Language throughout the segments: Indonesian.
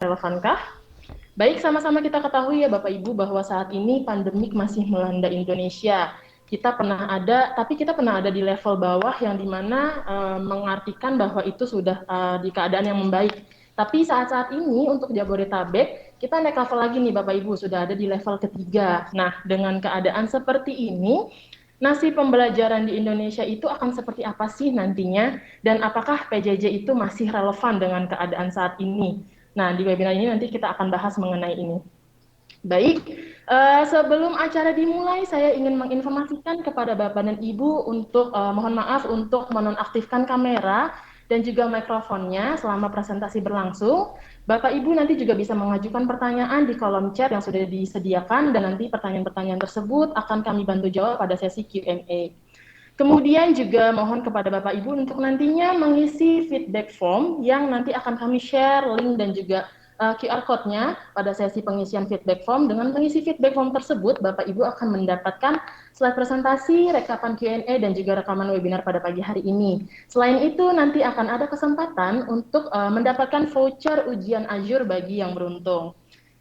Relevankah? Baik, sama-sama kita ketahui ya Bapak Ibu bahwa saat ini pandemik masih melanda Indonesia. Tapi kita pernah ada di level bawah yang dimana mengartikan bahwa itu sudah di keadaan yang membaik. Tapi saat-saat ini untuk Jabodetabek, kita naik level lagi nih Bapak Ibu, sudah ada di level ketiga. Nah, dengan keadaan seperti ini, nasib pembelajaran di Indonesia itu akan seperti apa sih nantinya? Dan apakah PJJ itu masih relevan dengan keadaan saat ini? Nah, di webinar ini nanti kita akan bahas mengenai ini. Baik, sebelum acara dimulai, saya ingin menginformasikan kepada Bapak dan Ibu untuk mohon maaf untuk menonaktifkan kamera dan juga mikrofonnya selama presentasi berlangsung. Bapak Ibu nanti juga bisa mengajukan pertanyaan di kolom chat yang sudah disediakan dan nanti pertanyaan-pertanyaan tersebut akan kami bantu jawab pada sesi Q&A. Kemudian juga mohon kepada Bapak Ibu untuk nantinya mengisi feedback form yang nanti akan kami share link dan juga QR code-nya pada sesi pengisian feedback form. Dengan mengisi feedback form tersebut, Bapak Ibu akan mendapatkan slide presentasi, rekapan Q&A, dan juga rekaman webinar pada pagi hari ini. Selain itu, nanti akan ada kesempatan untuk mendapatkan voucher ujian Azure bagi yang beruntung.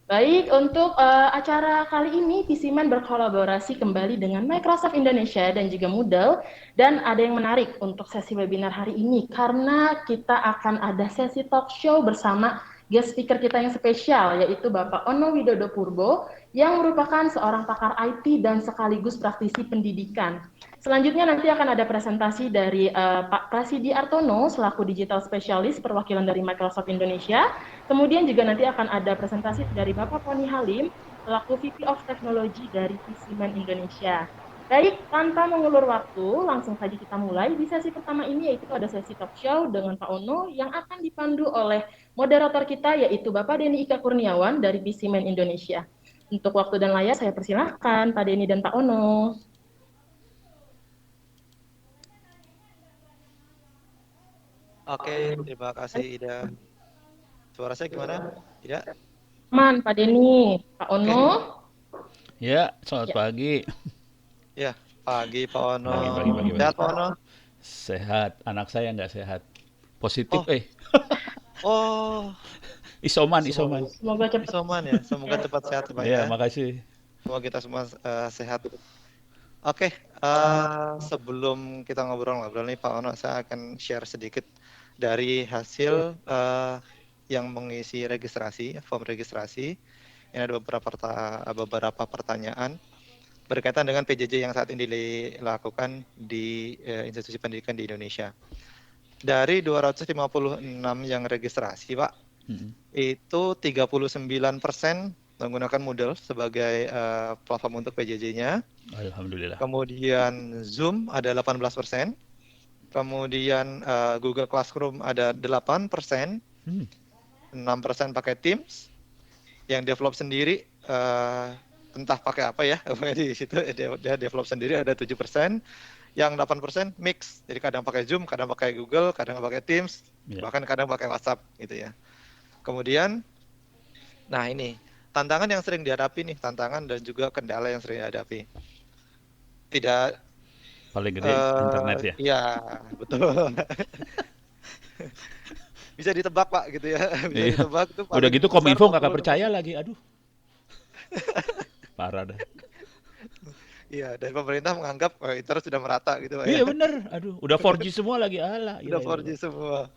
Baik, untuk acara kali ini, PCMan berkolaborasi kembali dengan Microsoft Indonesia dan juga Moodle, dan ada yang menarik untuk sesi webinar hari ini, karena kita akan ada sesi talk show bersama guest speaker kita yang spesial, yaitu Bapak Ono Widodo Purbo, yang merupakan seorang pakar IT dan sekaligus praktisi pendidikan. Selanjutnya nanti akan ada presentasi dari Pak Prasidi Artono, selaku Digital Specialist perwakilan dari Microsoft Indonesia. Kemudian juga nanti akan ada presentasi dari Bapak Poni Halim, selaku VP of Technology dari PCMan Indonesia. Baik, tanpa mengulur waktu, langsung saja kita mulai. Di sesi pertama ini yaitu ada sesi talk show dengan Pak Ono yang akan dipandu oleh moderator kita yaitu Bapak Denny Ika Kurniawan dari PCMan Indonesia. Untuk waktu dan layar saya persilahkan Pak Denny dan Pak Ono. Oke, terima kasih Ida. Suara saya gimana? Ida? Man, Pak Denny, Pak Oke. Ono. Ya, selamat Ya. pagi. Ya, pagi Pak Ono. Pagi. Sehat Pak Ono? Sehat, anak saya nggak sehat. Positif, Oh, oh, isoman, semoga isoman. Semoga cepat. isoman ya. Semoga cepat sehat Pak Ya, ya. makasih. Semoga kita semua sehat. Oke, sebelum kita ngobrol-ngobrol nih Pak Ono, saya akan share sedikit dari hasil yang mengisi registrasi, form registrasi. Ini ada beberapa pertanyaan berkaitan dengan PJJ yang saat ini dilakukan di institusi pendidikan di Indonesia. Dari 256 yang registrasi, Pak, itu 39% menggunakan Moodle sebagai platform untuk PJJ-nya. Alhamdulillah. Kemudian Zoom ada 18%. Kemudian Google Classroom ada 8%. 6% pakai Teams. Yang develop sendiri entah pakai apa ya, di situ dia develop sendiri ada 7%, yang 8% mix, jadi kadang pakai Zoom, kadang pakai Google, kadang pakai Teams, bahkan kadang pakai WhatsApp gitu ya. Kemudian, nah ini tantangan yang sering dihadapi nih, tantangan dan juga kendala yang sering dihadapi. Tidak paling gede internet ya. Iya, betul. Bisa ditebak Pak gitu ya, bisa Iya. ditebak tuh paling Udah gitu besar Kominfo nggak 46%. percaya lagi, aduh. Parah dah. Iya, dan pemerintah menganggap internet sudah merata gitu Pak ya. Iya bener, aduh. Udah 4G semua lagi, alah. Udah 4G semua.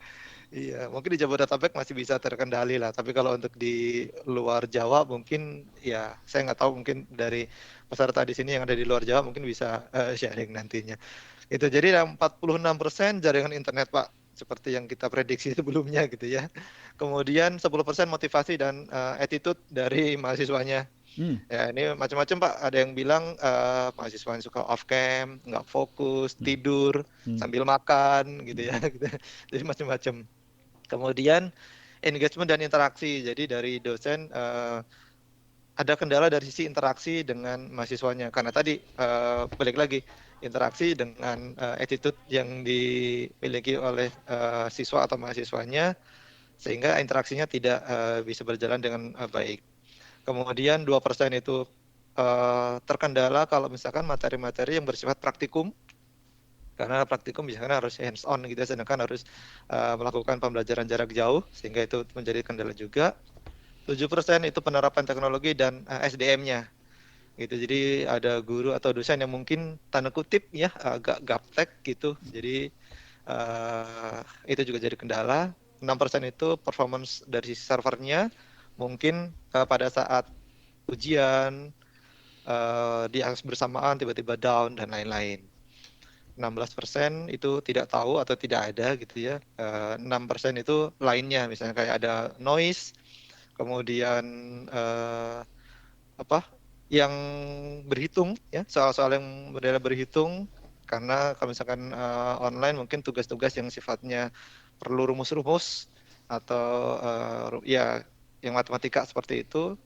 Iya, mungkin di Jabodetabek masih bisa terkendali lah. Tapi kalau untuk di luar Jawa mungkin ya saya nggak tahu, mungkin dari peserta di sini yang ada di luar Jawa mungkin bisa sharing nantinya. Itu jadi 46% jaringan internet Pak, seperti yang kita prediksi sebelumnya gitu ya. Kemudian 10% motivasi dan attitude dari mahasiswanya. Ya ini macam-macam Pak. Ada yang bilang mahasiswa yang suka off cam, nggak fokus, tidur sambil makan gitu ya. Jadi macam-macam. Kemudian engagement dan interaksi. Jadi dari dosen ada kendala dari sisi interaksi dengan mahasiswanya. Karena tadi balik lagi interaksi dengan attitude yang dimiliki oleh siswa atau mahasiswanya, sehingga interaksinya tidak bisa berjalan dengan baik. Kemudian 2% itu terkendala kalau misalkan materi-materi yang bersifat praktikum. Karena praktikum misalkan harus hands on gitu, sedangkan harus melakukan pembelajaran jarak jauh, sehingga itu menjadi kendala juga. 7% itu penerapan teknologi dan SDM-nya gitu. Jadi ada guru atau dosen yang mungkin tanda kutip ya agak gaptek gitu. Jadi itu juga jadi kendala. 6% itu performance dari sisi servernya, mungkin pada saat ujian diakses bersamaan tiba-tiba down dan lain-lain. 16% itu tidak tahu atau tidak ada gitu ya. 6% itu lainnya, misalnya kayak ada noise, kemudian apa yang berhitung ya, soal-soal yang model berhitung, karena kalau misalkan online mungkin tugas-tugas yang sifatnya perlu rumus-rumus atau ya yang matematika seperti itu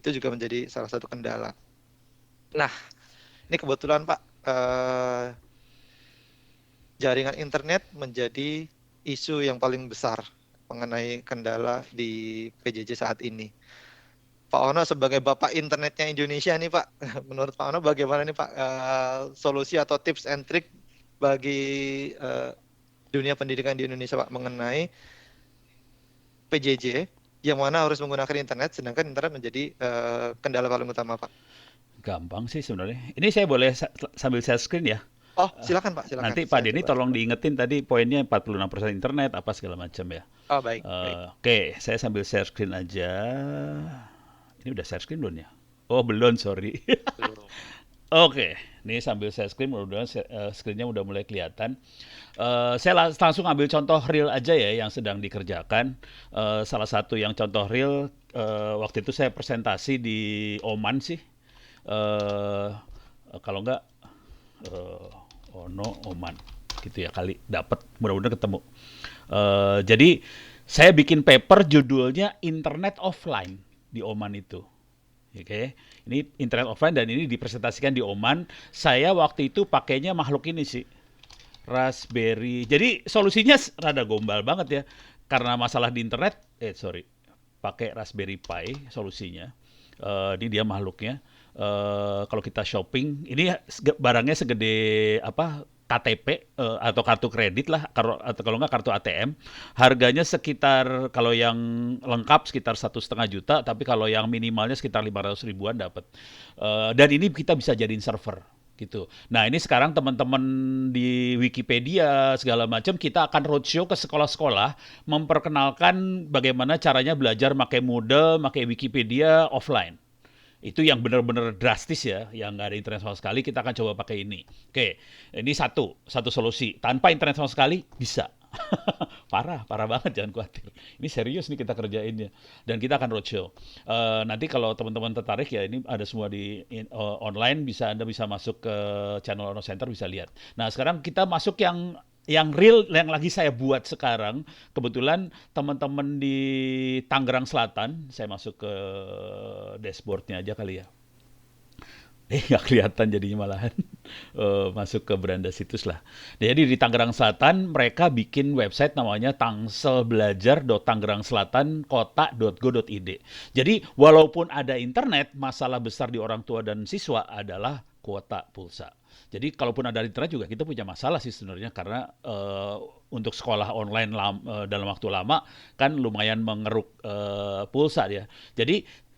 juga menjadi salah satu kendala. Nah, ini kebetulan Pak, jaringan internet menjadi isu yang paling besar mengenai kendala di PJJ saat ini. Pak Ono sebagai bapak internetnya Indonesia nih Pak, menurut Pak Ono bagaimana nih Pak solusi atau tips and trick bagi dunia pendidikan di Indonesia Pak mengenai PJJ yang mana harus menggunakan internet, sedangkan internet menjadi kendala paling utama Pak. Gampang sih sebenarnya. Ini saya boleh sambil share screen ya? Oh, silakan Pak, silakan. Nanti Pak Denny tolong diingetin tadi poinnya 46% internet apa segala macam ya. Oh, baik. Oke, saya sambil share screen aja. Ini udah share screen belum ya? Oh, belum, sorry. Oke, ini sambil share screen, mudah-mudahan screen-nya udah mulai kelihatan. Saya langsung ambil contoh real aja ya yang sedang dikerjakan. Salah satu yang contoh real, waktu itu saya presentasi di Oman sih. Kalau enggak, Ono Oman gitu ya kali dapat, mudah-mudahan ketemu. Jadi saya bikin paper judulnya Internet Offline di Oman itu. Oke, ini internet offline dan ini dipresentasikan di Oman. Saya waktu itu pakainya makhluk ini sih, Raspberry. Jadi solusinya rada gombal banget ya, karena masalah di internet. Pakai Raspberry Pi solusinya. Ini dia makhluknya. Kalau kita shopping, ini barangnya segede apa? KTP atau kartu kredit lah, atau kalau nggak kartu ATM. Harganya sekitar, kalau yang lengkap sekitar 1,5 juta, tapi kalau yang minimalnya sekitar 500 ribuan dapat. Dan ini kita bisa jadiin server gitu. Nah, ini sekarang teman-teman di Wikipedia segala macam, kita akan roadshow ke sekolah-sekolah memperkenalkan bagaimana caranya belajar pakai Moodle, pakai Wikipedia offline. Itu yang benar-benar drastis ya, yang nggak ada internet sama sekali, kita akan coba pakai ini. Oke, ini satu solusi. Tanpa internet sama sekali, bisa. parah banget, jangan khawatir. Ini serius nih kita kerjainnya. Dan kita akan roadshow. Nanti kalau teman-teman tertarik ya, ini ada semua di online, Anda bisa masuk ke channel Ono Center, bisa lihat. Nah, sekarang kita masuk yang real yang lagi saya buat sekarang. Kebetulan teman-teman di Tangerang Selatan, saya masuk ke dashboardnya aja kali ya. Nggak kelihatan jadinya malahan. Masuk ke beranda situs lah. Jadi di Tangerang Selatan mereka bikin website namanya tangselbelajar.tangerangselatan.kota.go.id. Jadi walaupun ada internet, masalah besar di orang tua dan siswa adalah kuota pulsa. Jadi kalaupun ada internet juga kita punya masalah sih sebenarnya, karena untuk sekolah online dalam waktu lama kan lumayan mengeruk pulsa dia. Jadi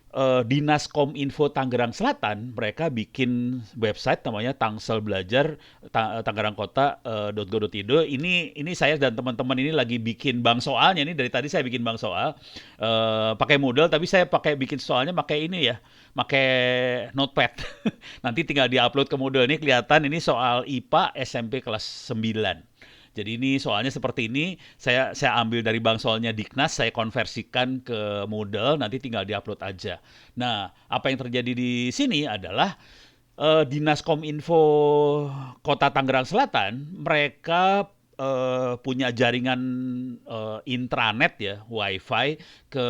Dinas Kominfo Tangerang Selatan mereka bikin website namanya Tangselbelajar Tangerang Kota.go.id. Ini saya dan teman-teman ini lagi bikin bank soalnya. Ini dari tadi saya bikin bank soal pakai Moodle, tapi saya bikin soalnya pakai ini ya, pakai Notepad. Nanti tinggal diupload ke Moodle. Ini kelihatan ini soal IPA SMP kelas 9. Jadi ini soalnya seperti ini, saya ambil dari bank soalnya Diknas, saya konversikan ke Moodle, nanti tinggal diupload aja. Nah, apa yang terjadi di sini adalah Dinas Kominfo Kota Tangerang Selatan, mereka punya jaringan intranet ya, wifi ke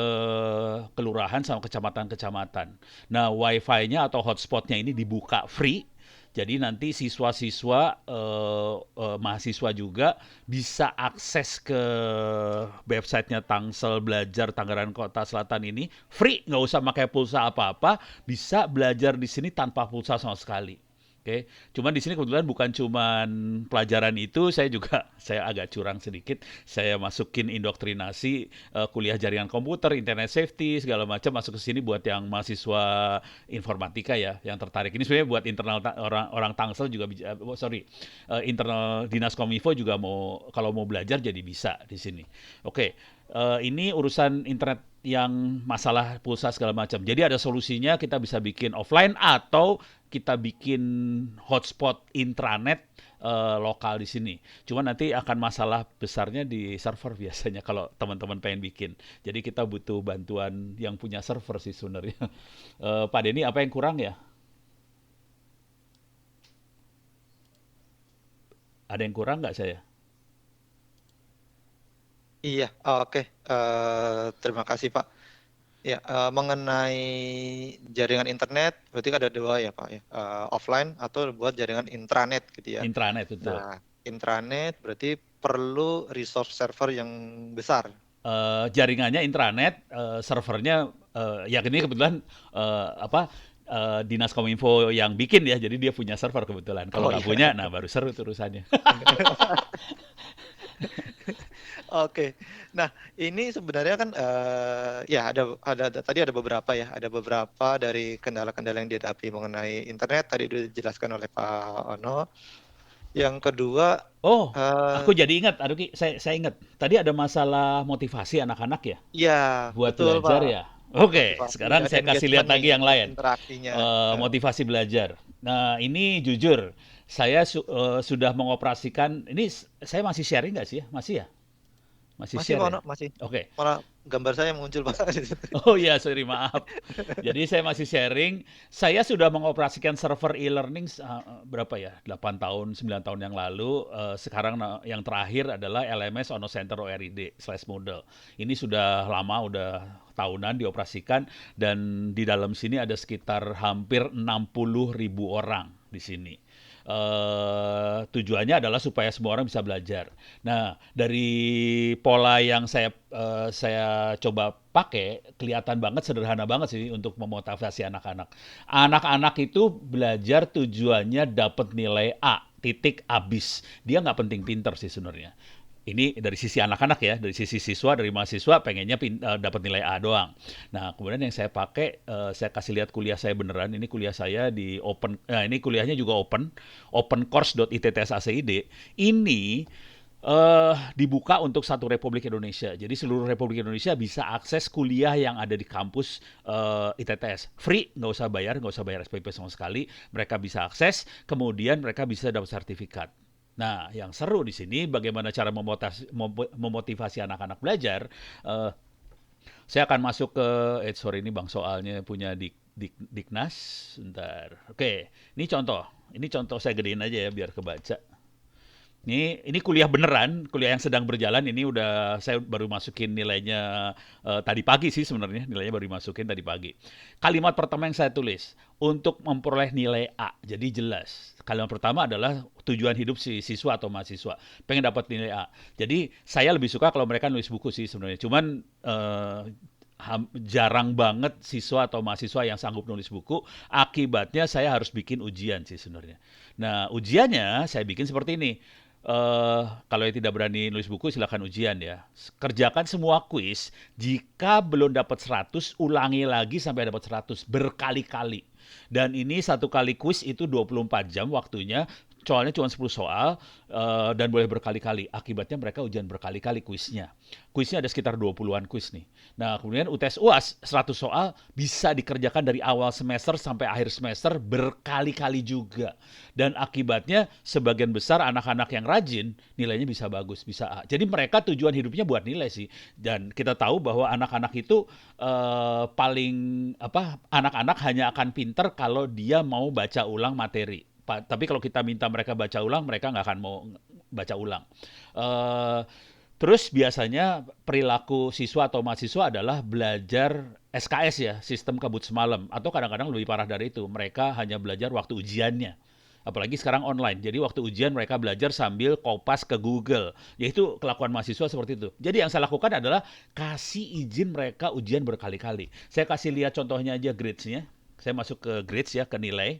kelurahan sama kecamatan-kecamatan. Nah, wifi-nya atau hotspotnya ini dibuka free. Jadi nanti siswa-siswa, mahasiswa juga bisa akses ke websitenya Tangsel Belajar Tangerang Kota Selatan ini free, nggak usah pakai pulsa apa-apa, bisa belajar di sini tanpa pulsa sama sekali. Oke, cuman di sini kebetulan bukan cuman pelajaran itu, saya agak curang sedikit. Saya masukin indoktrinasi kuliah jaringan komputer, internet safety segala macam masuk ke sini buat yang mahasiswa informatika ya, yang tertarik. Ini sebenarnya buat internal orang Tangsel juga internal Dinas Kominfo juga kalau mau belajar jadi bisa di sini. Oke, ini urusan internet yang masalah pulsa segala macam. Jadi ada solusinya, kita bisa bikin offline atau kita bikin hotspot intranet lokal di sini. Cuma nanti akan masalah besarnya di server biasanya kalau teman-teman pengen bikin. Jadi kita butuh bantuan yang punya server sih sebenarnya. Pak Denny, apa yang kurang ya? Ada yang kurang nggak saya? Iya, oke. Terima kasih Pak. Ya, mengenai jaringan internet, berarti ada dua ya Pak ya, offline atau buat jaringan intranet gitu ya. Intranet itu. Nah, intranet berarti perlu resource server yang besar. Jaringannya intranet, servernya ya ini kebetulan Dinas Kominfo yang bikin ya, jadi dia punya server kebetulan. Kalau nggak punya, nah baru seru urusannya. Oke. Nah, ini sebenarnya kan ya tadi ada beberapa ya, ada beberapa dari kendala-kendala yang dihadapi mengenai internet tadi sudah dijelaskan oleh Pak Ono. Yang kedua, Oh, aku jadi ingat, aduh Ki, saya ingat. Tadi ada masalah motivasi anak-anak ya, ya buat betul belajar Pak, ya. Oke, motivasi sekarang dan saya kasih lihat engagement lagi nih, yang lain. interaksinya. Motivasi belajar. Nah, ini jujur, saya sudah mengoperasikan, ini saya masih sharing nggak sih ya? Masih ya? Masih Masih share Pak ya? Ono, masih. Oke. Malah gambar saya muncul Pak. Oh iya, sorry, maaf. Jadi saya masih sharing. Saya sudah mengoperasikan server e-learning berapa ya? 8 tahun, 9 tahun yang lalu. Sekarang yang terakhir adalah LMS Ono Center ORID/Moodle. Ini sudah lama, udah tahunan dioperasikan dan di dalam sini ada sekitar hampir 60.000 orang di sini. Tujuannya adalah supaya semua orang bisa belajar. Nah, dari pola yang saya coba pakai, kelihatan banget, sederhana banget sih untuk memotivasi anak-anak. Anak-anak itu belajar tujuannya dapat nilai A, titik abis. Dia nggak penting pinter sih sebenarnya. Ini dari sisi anak-anak ya, dari sisi siswa, dari mahasiswa pengennya dapat nilai A doang. Nah, kemudian yang saya pakai, saya kasih lihat kuliah saya beneran. Ini kuliah saya di open, ini kuliahnya juga opencourse.ittsaCID. Ini dibuka untuk satu Republik Indonesia. Jadi seluruh Republik Indonesia bisa akses kuliah yang ada di kampus ITTS. Free, nggak usah bayar SPP sama sekali. Mereka bisa akses, kemudian mereka bisa dapat sertifikat. Nah, yang seru di sini bagaimana cara memotivasi anak-anak belajar. Saya akan masuk ke, sorry ini Bang soalnya punya Diknas. Bentar. Oke, ini contoh saya gedein aja ya biar kebaca. Ini kuliah beneran, kuliah yang sedang berjalan. Ini saya baru masukin nilainya tadi pagi sih sebenarnya, nilainya baru masukin tadi pagi. Kalimat pertama yang saya tulis, untuk memperoleh nilai A. Jadi jelas. Kalimat pertama adalah tujuan hidup si siswa atau mahasiswa, pengen dapat nilai A. Jadi saya lebih suka kalau mereka nulis buku sih sebenarnya. Cuman jarang banget siswa atau mahasiswa yang sanggup nulis buku. Akibatnya saya harus bikin ujian sih sebenarnya. Nah, ujiannya saya bikin seperti ini. Kalau yang tidak berani nulis buku silakan ujian ya. Kerjakan semua kuis. Jika belum dapat 100, ulangi lagi sampai dapat 100 berkali-kali. Dan ini satu kali kuis itu 24 jam waktunya. Soalnya cuma 10 soal dan boleh berkali-kali. Akibatnya mereka ujian berkali-kali kuisnya. Kuisnya ada sekitar 20-an kuis nih. Nah, kemudian UTS UAS 100 soal bisa dikerjakan dari awal semester sampai akhir semester berkali-kali juga. Dan akibatnya sebagian besar anak-anak yang rajin nilainya bisa bagus, bisa A. Jadi mereka tujuan hidupnya buat nilai sih. Dan kita tahu bahwa anak-anak itu anak-anak hanya akan pinter kalau dia mau baca ulang materi. Tapi kalau kita minta mereka baca ulang, mereka nggak akan mau baca ulang. Terus biasanya perilaku siswa atau mahasiswa adalah belajar SKS ya, sistem kabut semalam. Atau kadang-kadang lebih parah dari itu, mereka hanya belajar waktu ujiannya. Apalagi sekarang online, jadi waktu ujian mereka belajar sambil kopas ke Google. Yaitu kelakuan mahasiswa seperti itu. Jadi yang saya lakukan adalah kasih izin mereka ujian berkali-kali. Saya kasih lihat contohnya aja grades-nya. Saya masuk ke grades ya, ke nilai.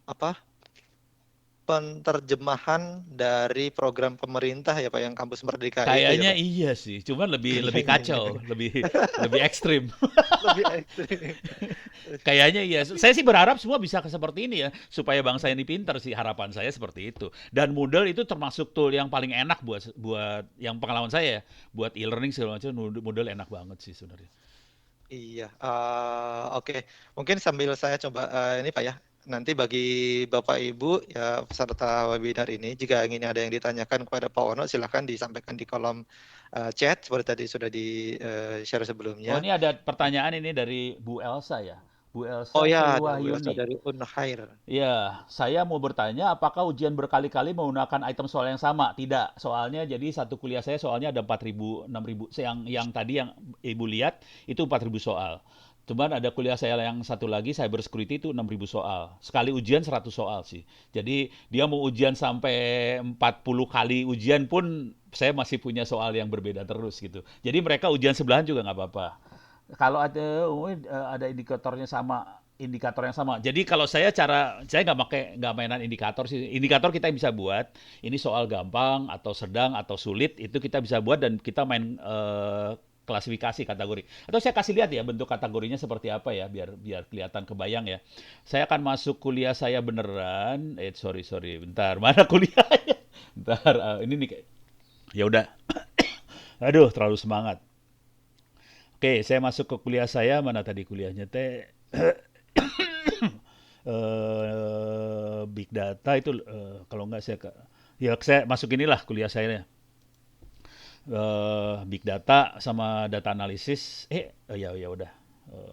apa penterjemahan dari program pemerintah ya Pak yang Kampus Merdeka itu ya Kayaknya Pak. iya sih, cuman lebih Kayaknya ya. kacau, lebih ekstrim. Lebih ekstrim. Kayaknya iya. Saya sih berharap semua bisa seperti ini ya, supaya bangsa ini pinter sih. Harapan saya seperti itu. Dan Moodle itu termasuk tool yang paling enak buat buat yang pengalaman saya ya, buat e-learning segala macam. Moodle enak banget sih sebenarnya. Iya, oke. Mungkin sambil saya coba ini Pak ya. Nanti bagi Bapak Ibu ya peserta webinar ini, jika ingin ada yang ditanyakan kepada Pak Wono, silahkan disampaikan di kolom chat seperti tadi sudah di share Oh, sebelumnya. ini ada pertanyaan ini dari Bu Elsa ya. Bu Oh Elsa ya, ada Bu Elsa Sriwahyuni. dari Unhair. Ya, saya mau bertanya apakah ujian berkali-kali menggunakan item soal yang sama? Tidak, soalnya jadi satu kuliah saya soalnya ada 4.000, 6.000. Yang tadi yang Ibu lihat itu 4.000 soal. Cuman ada kuliah saya yang satu lagi cyber security itu 6.000 soal. Sekali ujian 100 soal sih. Jadi dia mau ujian sampai 40 kali ujian pun saya masih punya soal yang berbeda terus gitu. Jadi mereka ujian sebelahan juga nggak apa-apa. Kalau ada indikatornya sama, indikator yang sama. Jadi kalau saya nggak mainan indikator sih. Indikator kita bisa buat. Ini soal gampang atau sedang atau sulit itu kita bisa buat dan kita main klasifikasi kategori. Atau saya kasih lihat ya bentuk kategorinya seperti apa ya biar biar kelihatan kebayang ya. Saya akan masuk kuliah saya beneran. Sorry bentar mana kuliahnya? Bentar ini nih ya udah. Aduh terlalu semangat. Oke, saya masuk ke kuliah saya. Mana tadi kuliahnya teh? Big data itu kalau nggak saya masuk inilah kuliah saya big data sama data analisis. Ya udah.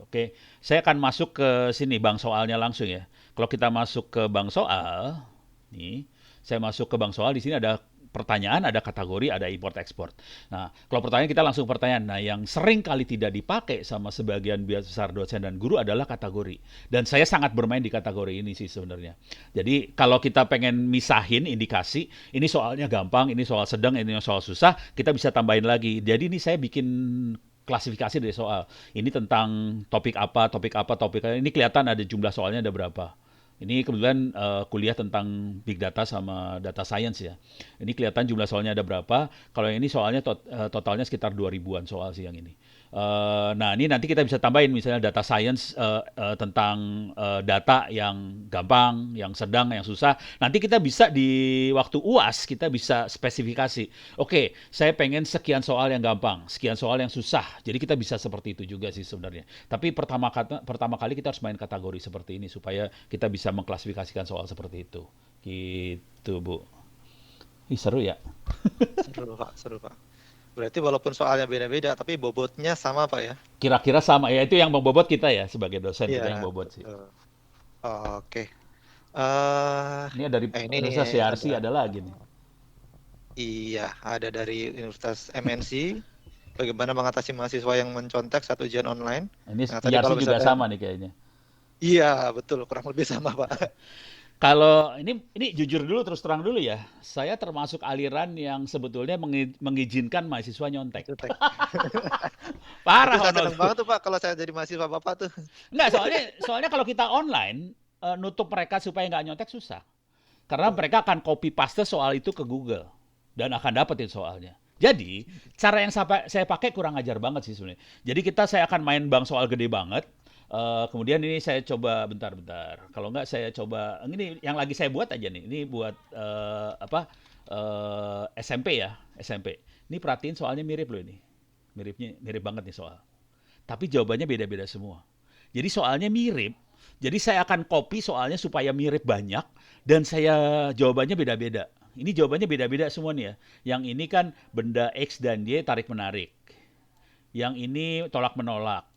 Oke, saya akan masuk ke sini bank soalnya langsung ya. Kalau kita masuk ke bank soal, nih, saya masuk ke bank soal di sini ada pertanyaan, ada kategori, ada import export. Nah, kalau pertanyaan kita langsung pertanyaan. Nah, yang sering kali tidak dipakai sama sebagian besar dosen dan guru adalah kategori. Dan saya sangat bermain di kategori ini sih sebenarnya. Jadi kalau kita pengen misahin indikasi, ini soalnya gampang, ini soal sedang, ini soal susah, kita bisa tambahin lagi. Jadi ini saya bikin klasifikasi dari soal. Ini tentang topik apa, topik apa, topik apa. Ini kelihatan ada jumlah soalnya ada berapa. Ini kebetulan kuliah tentang big data sama data science ya. Ini kelihatan jumlah soalnya ada berapa. Kalau yang ini soalnya totalnya sekitar 2.000-an soal sih yang ini. Nah, ini nanti kita bisa tambahin misalnya data science tentang data yang gampang, yang sedang, yang susah. Nanti kita bisa di waktu UAS kita bisa spesifikasi. Oke, saya pengen sekian soal yang gampang, sekian soal yang susah. Jadi kita bisa seperti itu juga sih sebenarnya. Tapi pertama kali kita harus main kategori seperti ini supaya kita bisa mengklasifikasikan soal seperti itu. Gitu, Bu. Ih, seru ya. Seru Pak, seru Pak. Berarti walaupun soalnya beda-beda, tapi bobotnya sama Pak ya? Kira-kira sama ya, itu yang membobot kita ya sebagai dosen kita yang Iya, bobot sih. betul. Oke. Eh, Ini dari ini nih Universitas CRC ada. ada lagi nih. Iya, ada dari Universitas MNC. Bagaimana mengatasi mahasiswa yang mencontek saat ujian online? Ini Nah, tadi CRC kalau juga misalkan, sama nih kayaknya. iya betul, kurang lebih sama Pak. Kalau ini jujur dulu terus terang dulu ya, saya termasuk aliran yang sebetulnya mengizinkan mahasiswa nyontek. Contek. Itu Parah saya Honor. seneng banget tuh Pak, kalau saya jadi mahasiswa Bapak tuh. Enggak, soalnya kalau kita online nutup mereka supaya nggak nyontek susah. Karena mereka akan copy paste soal itu ke Google dan akan dapetin soalnya. Jadi, cara yang saya pakai kurang ajar banget sih sebenarnya. Jadi saya akan main bank soal gede banget. Kemudian ini saya coba bentar-bentar. Kalau nggak saya coba ini yang lagi saya buat aja nih. Ini buat SMP ya, SMP. Ini perhatiin soalnya mirip loh ini. Mirip banget nih soal. Tapi jawabannya beda-beda semua. Jadi soalnya mirip. Jadi saya akan copy soalnya supaya mirip banyak dan saya jawabannya beda-beda. Ini jawabannya beda-beda semua nih ya. Yang ini kan benda X dan Y tarik menarik. Yang ini tolak menolak.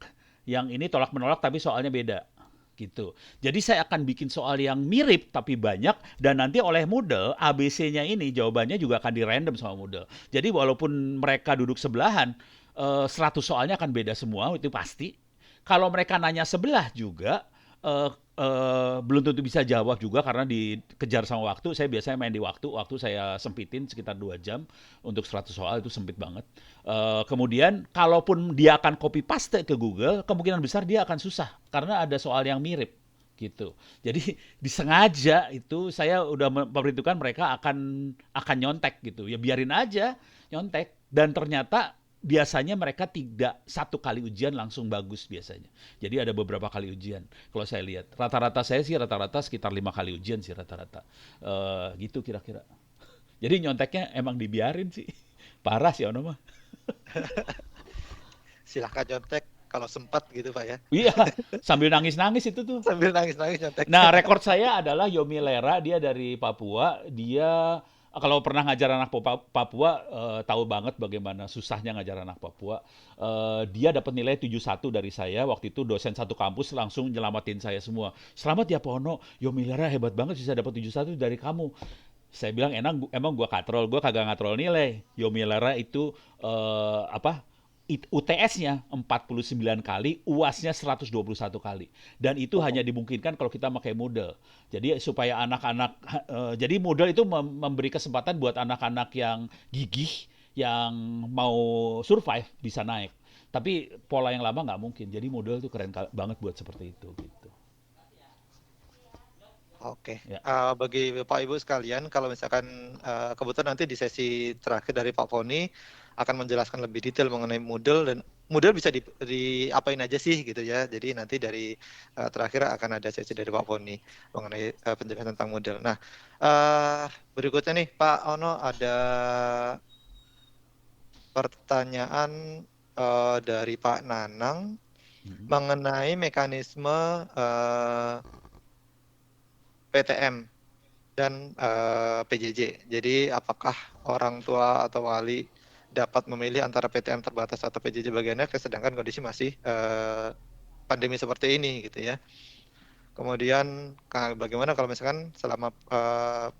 Yang ini tolak menolak tapi soalnya beda. Gitu. Jadi saya akan bikin soal yang mirip tapi banyak dan nanti oleh Moodle ABC-nya ini jawabannya juga akan di random sama Moodle. Jadi walaupun mereka duduk sebelahan 100 soalnya akan beda semua itu pasti. Kalau mereka nanya sebelah juga belum tentu bisa jawab juga karena dikejar sama waktu. Saya biasanya main di waktu saya sempitin sekitar 2 jam untuk 100 soal itu sempit banget. Kemudian kalaupun dia akan copy paste ke Google, kemungkinan besar dia akan susah karena ada soal yang mirip gitu. Jadi disengaja itu saya udah memperhitungkan mereka akan nyontek gitu. Ya biarin aja nyontek. Dan ternyata biasanya mereka tidak satu kali ujian langsung bagus biasanya. Jadi ada beberapa kali ujian. Kalau saya lihat rata-rata saya sih rata-rata sekitar 5 kali ujian sih rata-rata. Gitu kira-kira. Jadi nyonteknya emang dibiarin sih. Parah sih Ono mah. Silahkan nyontek kalau sempat gitu Pak ya. Iya, sambil nangis-nangis itu tuh. Sambil nangis-nangis nyontek. Nah, rekor saya adalah Yomi Lera, dia dari Papua. Dia kalau pernah ngajar anak Papua, tahu banget bagaimana susahnya ngajar anak Papua. Dia dapat nilai 71 dari saya. Waktu itu dosen satu kampus langsung nyelamatin saya semua. Selamat ya Pono, Yomi Lera hebat banget bisa dapat 71 dari kamu. Saya bilang emang gua katrol, gua kagak ngatrol nilai. Yomi Lera itu UTS-nya 49 kali, UAS-nya 121 kali. Dan itu hanya dimungkinkan kalau kita pakai Moodle. Jadi supaya anak-anak, jadi Moodle itu memberi kesempatan buat anak-anak yang gigih, yang mau survive, bisa naik. Tapi pola yang lama nggak mungkin. Jadi Moodle itu keren banget buat seperti itu. Gitu. Oke, Ya. bagi Bapak Ibu sekalian, kalau misalkan kebetulan nanti di sesi terakhir dari Pak Poni akan menjelaskan lebih detail mengenai Moodle, dan Moodle bisa diapain aja sih gitu ya. Jadi nanti dari terakhir akan ada sesi dari Pak Poni mengenai penjelasan tentang Moodle. Nah, berikutnya nih Pak Ono ada pertanyaan dari Pak Nanang mengenai mekanisme PTM dan PJJ. Jadi apakah orang tua atau wali dapat memilih antara PTM terbatas atau PJJ bagi anak, sedangkan kondisi masih pandemi seperti ini gitu ya. Kemudian bagaimana kalau misalkan selama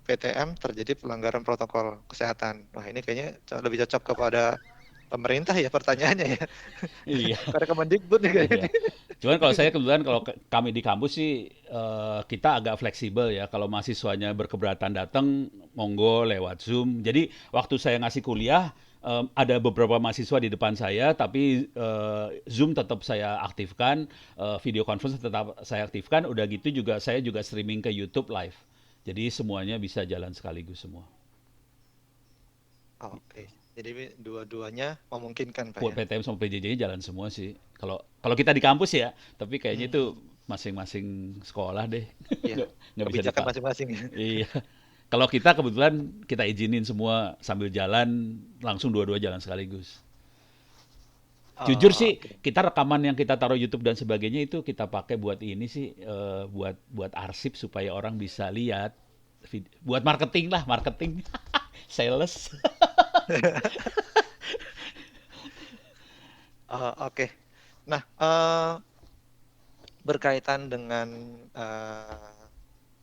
PTM terjadi pelanggaran protokol kesehatan? Wah ini kayaknya lebih cocok kepada pemerintah ya pertanyaannya ya. Iya. Karena Kemendikbud nih kayaknya. Cuman kalau saya kebetulan kalau kami di kampus sih kita agak fleksibel ya. Kalau mahasiswanya berkeberatan datang, monggo lewat Zoom. Jadi waktu saya ngasih kuliah ada beberapa mahasiswa di depan saya, tapi Zoom tetap saya aktifkan, video conference tetap saya aktifkan. Udah gitu juga saya juga streaming ke YouTube live. Jadi semuanya bisa jalan sekaligus semua. Oke. Jadi dua-duanya memungkinkan Pak Buat ya. PTM sama PJJ jalan semua sih. Kalau kita di kampus ya, tapi kayaknya itu masing-masing sekolah deh. Iya. Nggak bisa Kebijakan masing-masing. Iya. Kalau kita kebetulan kita izinin semua sambil jalan, langsung dua-dua jalan sekaligus. Jujur sih, Oke. kita rekaman yang kita taruh YouTube dan sebagainya itu kita pakai buat ini sih, buat arsip supaya orang bisa lihat. Buat marketing lah, marketing. Sales. Oke. Nah, berkaitan dengan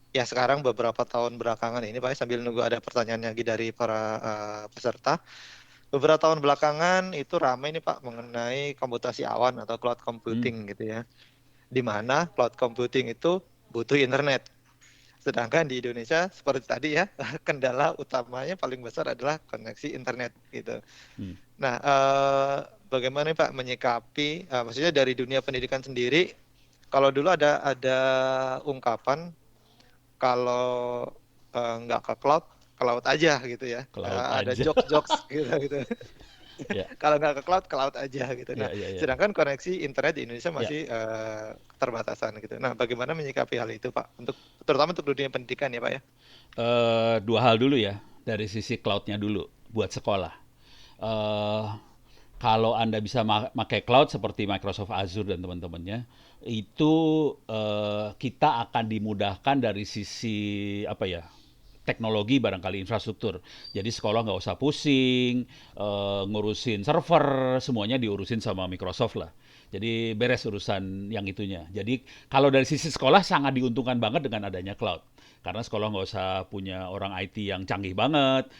ya sekarang beberapa tahun belakangan ini, Pak, sambil nunggu ada pertanyaan lagi dari para peserta. Beberapa tahun belakangan itu ramai nih Pak mengenai komputasi awan atau cloud computing gitu ya. Di mana cloud computing itu butuh internet. Sedangkan di Indonesia seperti tadi ya, kendala utamanya paling besar adalah koneksi internet gitu. Nah, bagaimana Pak menyikapi, maksudnya dari dunia pendidikan sendiri, kalau dulu ada ungkapan kalau nggak ke laut aja gitu ya. Ke laut Ada aja. jokes gitu. Ya. Kalau nggak ke laut aja gitu. Nah, Ya. sedangkan koneksi internet di Indonesia masih keterbatasan gitu. Nah, bagaimana menyikapi hal itu Pak? Terutama untuk dunia pendidikan ya Pak ya. Dua hal dulu ya, dari sisi cloud-nya dulu buat sekolah. Kalau Anda bisa pakai cloud seperti Microsoft Azure dan teman-temannya, itu kita akan dimudahkan dari sisi apa ya? Teknologi barangkali infrastruktur. Jadi sekolah nggak usah pusing, ngurusin server, semuanya diurusin sama Microsoft lah. Jadi beres urusan yang itunya. Jadi kalau dari sisi sekolah sangat diuntungkan banget dengan adanya cloud. Karena sekolah nggak usah punya orang IT yang canggih banget,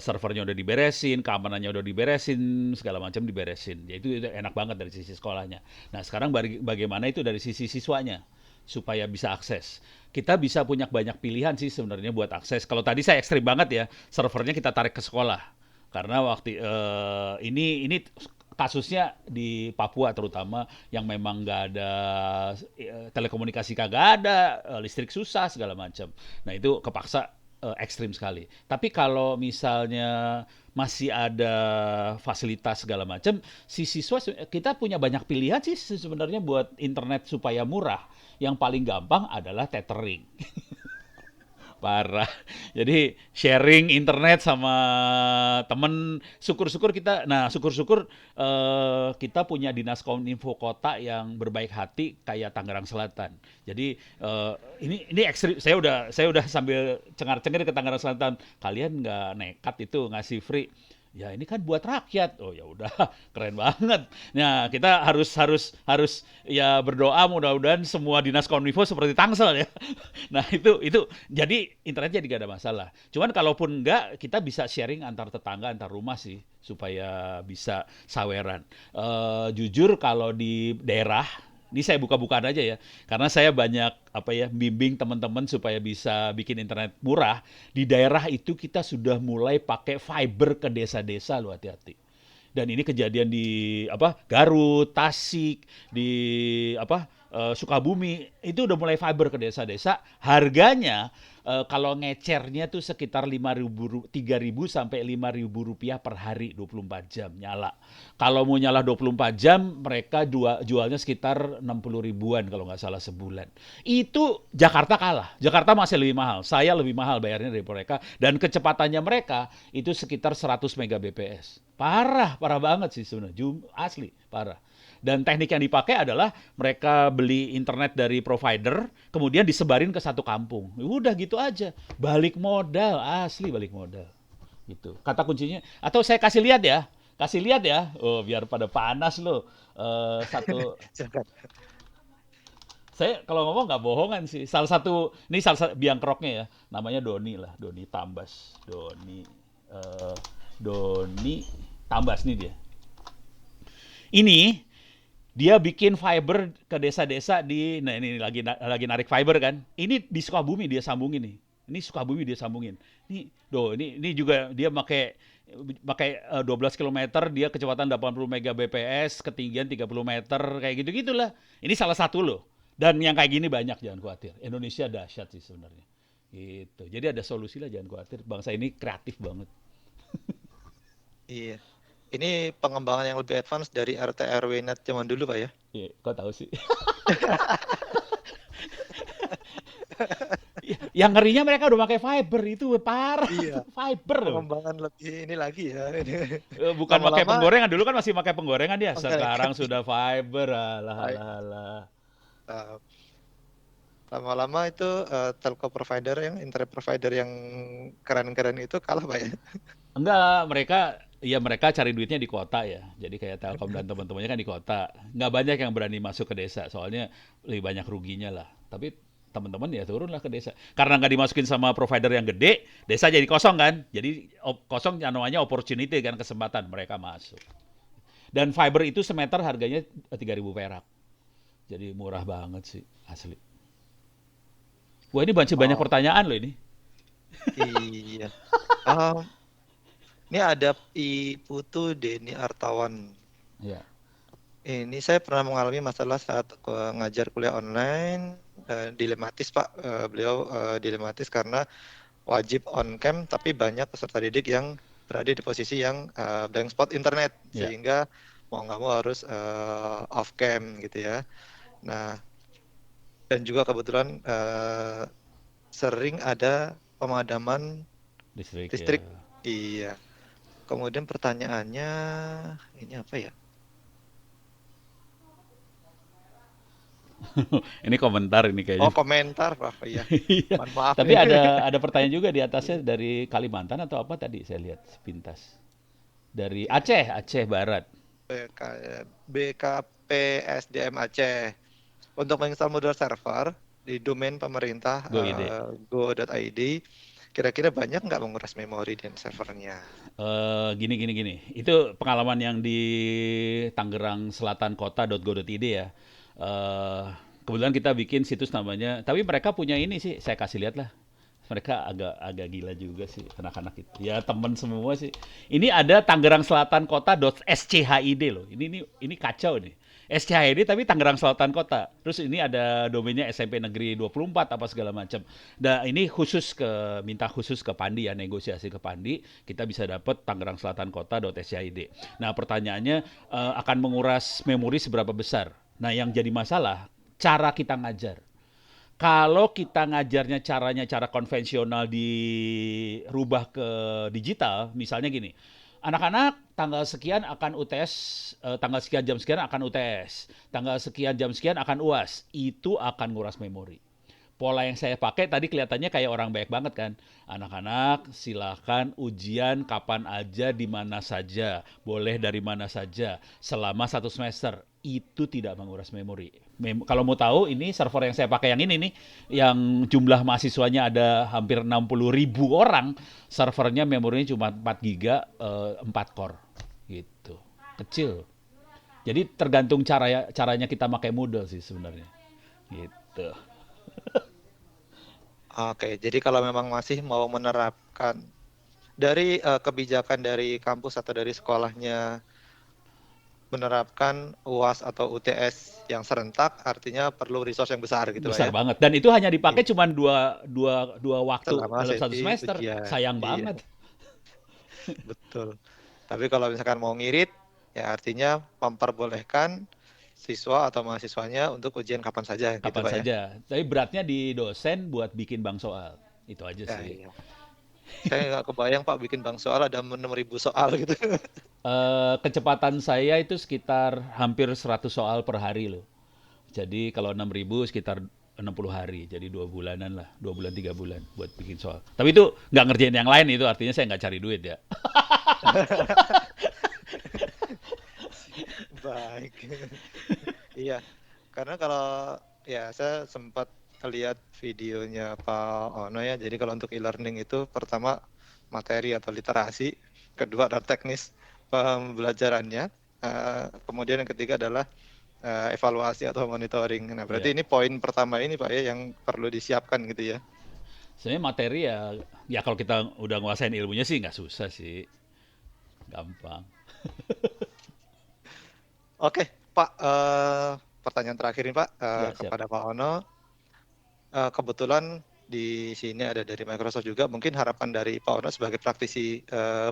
servernya udah diberesin, keamanannya udah diberesin, segala macam diberesin. Ya itu enak banget dari sisi sekolahnya. Nah sekarang bagaimana itu dari sisi siswanya? Supaya bisa akses. Kita bisa punya banyak pilihan sih sebenarnya buat akses. Kalau tadi saya ekstrim banget ya, servernya kita tarik ke sekolah. Karena waktu ini kasusnya di Papua terutama yang memang nggak ada telekomunikasi kagak ada, listrik susah segala macam. Nah itu kepaksa ekstrim sekali. Tapi kalau misalnya masih ada fasilitas segala macam, si siswa kita punya banyak pilihan sih sebenarnya buat internet supaya murah. Yang paling gampang adalah tethering. Parah. Jadi sharing internet sama temen, syukur-syukur kita, nah syukur-syukur kita punya dinas kominfo kota yang berbaik hati kayak Tangerang Selatan. Jadi ini ekstrim. Saya udah sambil cengar-cengir ke Tangerang Selatan. Kalian nggak nekat itu ngasih free? Ya ini kan buat rakyat. Oh ya udah, keren banget. Nah kita harus ya berdoa mudah-mudahan semua dinas kominfo seperti Tangsel ya. Nah itu jadi internetnya tidak ada masalah. Cuman kalaupun enggak, kita bisa sharing antar tetangga, antar rumah sih supaya bisa saweran. Jujur kalau di daerah ini saya buka-bukaan aja ya, karena saya banyak bimbing teman-teman supaya bisa bikin internet murah. Di daerah itu kita sudah mulai pakai fiber ke desa-desa, lo hati-hati. Dan ini kejadian di Garut, Tasik, di Sukabumi itu udah mulai fiber ke desa-desa. Harganya kalau ngecernya tuh sekitar 3.000 sampai 5.000 rupiah per hari 24 jam nyala. Kalau mau nyala 24 jam mereka jualnya sekitar 60 ribuan kalau nggak salah sebulan. Itu Jakarta kalah. Jakarta masih lebih mahal. Saya lebih mahal bayarnya dari mereka dan kecepatannya mereka itu sekitar 100 Mbps. Parah banget sih sebenarnya. Asli, parah. Dan teknik yang dipakai adalah mereka beli internet dari provider, kemudian disebarin ke satu kampung. Udah gitu aja. Balik modal, asli balik modal. Gitu. Kata kuncinya. Atau saya kasih lihat ya. Oh, biar pada panas loh. Satu saya kalau ngomong nggak bohongan sih. Salah satu biang keroknya ya. Namanya Doni lah, Doni Tambas. Doni Tambas nih dia. Ini dia bikin fiber ke desa-desa nah ini lagi narik fiber kan. Ini di Sukabumi dia sambungin nih. Ini juga dia pakai 12 km, dia kecepatan 80 Mbps, ketinggian 30 meter, kayak gitu-gitulah. Ini salah satu loh. Dan yang kayak gini banyak, jangan khawatir. Indonesia dahsyat sih sebenarnya. Gitu. Jadi ada solusi lah, jangan khawatir. Bangsa ini kreatif banget. Iya. Ini pengembangan yang lebih advance dari RT RW net zaman dulu, Pak ya? Iya, kok tahu sih. Yang ngerinya mereka udah pakai fiber, itu parah. Iya. Fiber loh. Pengembangan lebih ini lagi ya. Bukan pakai Lama-lama penggorengan, dulu kan masih pakai penggorengan dia. Sekarang Penggorengan. sudah fiber, alah. Uh, Lama-lama itu telco provider internet provider yang keren-keren itu kalah, Pak ya? Enggak, mereka cari duitnya di kota ya. Jadi kayak Telkom dan teman-temannya kan di kota. Nggak banyak yang berani masuk ke desa, soalnya lebih banyak ruginya lah. Tapi teman-teman ya turunlah ke desa. Karena nggak dimasukin sama provider yang gede, desa jadi kosong kan. Jadi kosong namanya opportunity kan, kesempatan mereka masuk. Dan fiber itu semeter harganya 3.000 perak. Jadi murah banget sih, asli. Wah ini banyak pertanyaan loh ini. Iya. Ini ada Putu Deni Artawan. Ya. Ini saya pernah mengalami masalah saat ngajar kuliah online. Dilematis, Pak. Beliau dilematis karena wajib on cam, tapi banyak peserta didik yang berada di posisi yang blank spot internet, sehingga mau nggak mau harus off cam gitu ya. Nah, dan juga kebetulan sering ada pemadaman listrik. Ya. Iya. Kemudian pertanyaannya ini apa ya? Ini komentar ini kayaknya. Oh, komentar, Pak. Iya. Maaf. Tapi ada pertanyaan juga di atasnya dari Kalimantan atau apa tadi saya lihat sepintas. Dari Aceh Barat. BKPSDM Aceh. Untuk menginstal modul server di domain pemerintah go.id, kira-kira banyak nggak menguras memori dan servernya? Gini. Itu pengalaman yang di Tangerang Selatan Kota.go.id ya. Kebetulan kita bikin situs namanya, tapi mereka punya ini sih, saya kasih lihat lah. Mereka agak gila juga sih anak-anak itu. Ya temen semua sih. Ini ada Tangerang Selatan Kota.schid loh. Ini kacau nih. SCHID tapi Tangerang Selatan Kota. Terus ini ada domainnya SMP Negeri 24 apa segala macam. Nah, ini minta khusus ke Pandi ya, negosiasi ke Pandi, kita bisa dapat Tangerang Selatan Kota.schid. Nah, pertanyaannya akan menguras memori seberapa besar? Nah, yang jadi masalah cara kita ngajar. Kalau kita ngajarnya cara konvensional dirubah ke digital, misalnya gini, anak-anak tanggal sekian akan UTS, tanggal sekian jam sekian akan UTS, tanggal sekian jam sekian akan UAS, itu akan nguras memori. Pola yang saya pakai tadi kelihatannya kayak orang baik banget kan. Anak-anak silahkan ujian kapan aja, di mana saja, boleh dari mana saja, selama 1 semester. Itu tidak menguras memori. Kalau mau tahu, ini server yang saya pakai yang ini nih, yang jumlah mahasiswanya ada hampir 60.000 orang, servernya memorinya cuma 4 giga, 4 core, gitu. Kecil. Jadi tergantung caranya kita pakai Moodle sih sebenarnya. Gitu. Oke, jadi kalau memang masih mau menerapkan dari kebijakan dari kampus atau dari sekolahnya menerapkan UAS atau UTS yang serentak, artinya perlu resource yang besar gitu Pak Besar ya. banget. Dan itu hanya dipakai Iya. cuma dua waktu Selama dalam 1 sesi semester. ujian. Sayang Iya, banget. betul. Tapi kalau misalkan mau ngirit, ya artinya memperbolehkan siswa atau mahasiswanya untuk ujian kapan saja gitu Kapan Pak ya. saja. Tapi beratnya di dosen buat bikin bank soal. Itu aja Ya, sih. iya. Saya nggak kebayang Pak bikin bank soal ada 6.000 soal gitu. Kecepatan saya itu sekitar hampir 100 soal per hari loh. Jadi kalau 6.000 sekitar 60 hari. Jadi 2 bulanan lah. 2 bulan, 3 bulan buat bikin soal. Tapi itu nggak ngerjain yang lain, itu artinya saya nggak cari duit ya. Baik. Iya, karena kalau ya saya sempat lihat videonya Pak Ono ya. Jadi kalau untuk e-learning itu pertama materi atau literasi, kedua adalah teknis pembelajarannya, kemudian yang ketiga adalah evaluasi atau monitoring. Nah, berarti Ya. ini poin pertama ini Pak ya yang perlu disiapkan gitu ya. Sebenarnya materi ya kalau kita udah nguasain ilmunya sih nggak susah sih. Gampang. Oke, Pak, pertanyaan terakhir nih Pak Ya, siap. kepada Pak Ono. Kebetulan di sini ada dari Microsoft juga. Mungkin harapan dari Pak Ono sebagai praktisi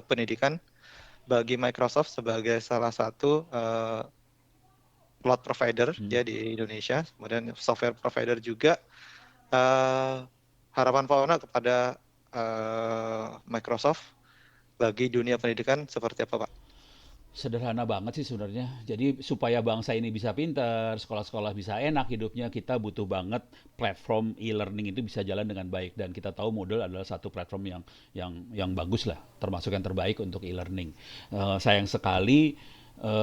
pendidikan bagi Microsoft sebagai salah satu cloud provider ya di Indonesia, kemudian software provider juga. Harapan Pak Ono kepada Microsoft bagi dunia pendidikan seperti apa Pak? Sederhana banget sih sebenarnya. Jadi supaya bangsa ini bisa pintar, sekolah-sekolah bisa enak hidupnya, kita butuh banget platform e-learning itu bisa jalan dengan baik. Dan kita tahu Moodle adalah satu platform yang bagus lah, termasuk yang terbaik untuk e-learning. Sayang sekali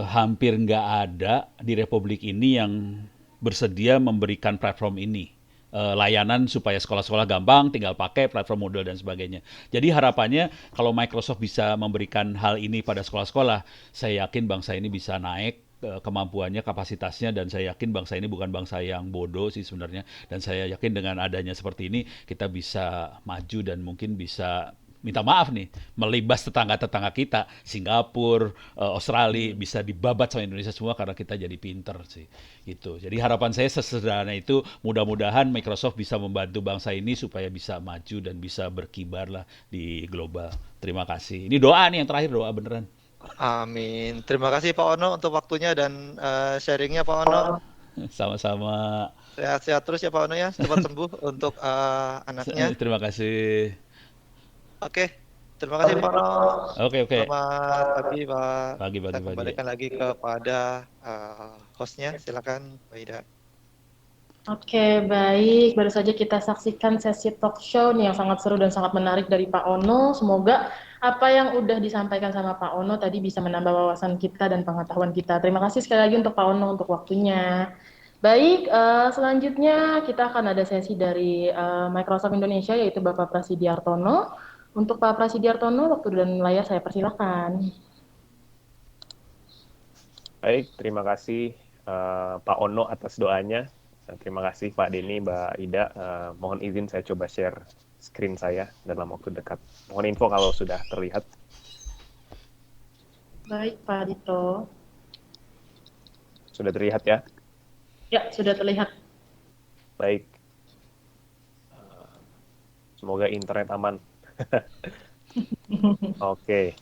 hampir nggak ada di Republik ini yang bersedia memberikan platform ini, layanan supaya sekolah-sekolah gampang tinggal pakai platform Moodle dan sebagainya. Jadi harapannya kalau Microsoft bisa memberikan hal ini pada sekolah-sekolah, saya yakin bangsa ini bisa naik kemampuannya, kapasitasnya, dan saya yakin bangsa ini bukan bangsa yang bodoh sih sebenarnya. Dan saya yakin dengan adanya seperti ini kita bisa maju dan mungkin bisa minta maaf nih, melibas tetangga-tetangga kita, Singapura, Australia, bisa dibabat sama Indonesia semua karena kita jadi pinter sih. Gitu. Jadi harapan saya sesederhana itu, mudah-mudahan Microsoft bisa membantu bangsa ini supaya bisa maju dan bisa berkibar lah di global. Terima kasih. Ini doa nih yang terakhir, doa beneran. Amin. Terima kasih Pak Ono untuk waktunya dan sharingnya Pak Ono. Sama-sama. Sehat-sehat terus ya Pak Ono ya, cepat sembuh untuk anaknya. Terima kasih. Oke, terima kasih Pak Ono. Oke. Selamat pagi Pak. Pagi. Kita kembalikan lagi kepada hostnya, silakan Mbak Ida. Oke, baik. Baru saja kita saksikan sesi talk show nih yang sangat seru dan sangat menarik dari Pak Ono. Semoga apa yang udah disampaikan sama Pak Ono tadi bisa menambah wawasan kita dan pengetahuan kita. Terima kasih sekali lagi untuk Pak Ono untuk waktunya. Baik, selanjutnya kita akan ada sesi dari Microsoft Indonesia yaitu Bapak Prasidiartono. Untuk Pak Prasidiartono, waktu dan layar saya persilakan. Baik, terima kasih Pak Ono atas doanya. Terima kasih Pak Denny, Mbak Ida. Mohon izin saya coba share screen saya dalam waktu dekat. Mohon info kalau sudah terlihat. Baik, Pak Dito. Sudah terlihat ya? Ya, sudah terlihat. Baik. Semoga internet aman. Oke.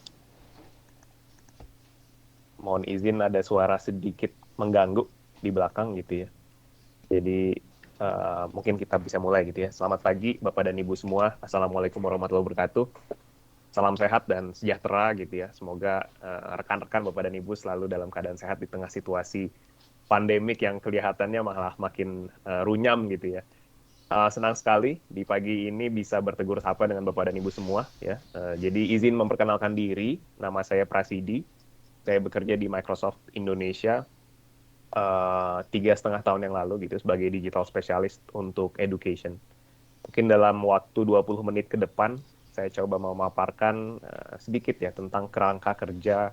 Mohon izin ada suara sedikit mengganggu di belakang gitu ya. Jadi mungkin kita bisa mulai gitu ya. Selamat pagi Bapak dan Ibu semua. Assalamualaikum warahmatullahi wabarakatuh. Salam sehat dan sejahtera gitu ya. Semoga rekan-rekan Bapak dan Ibu selalu dalam keadaan sehat di tengah situasi pandemik yang kelihatannya malah makin runyam gitu ya. Senang sekali di pagi ini bisa bertegur sapa dengan Bapak dan Ibu semua ya. Jadi izin memperkenalkan diri, nama saya Prasidi. Saya bekerja di Microsoft Indonesia 3,5 tahun yang lalu gitu sebagai digital specialist untuk education. Mungkin dalam waktu 20 menit ke depan saya coba memaparkan sedikit ya tentang kerangka kerja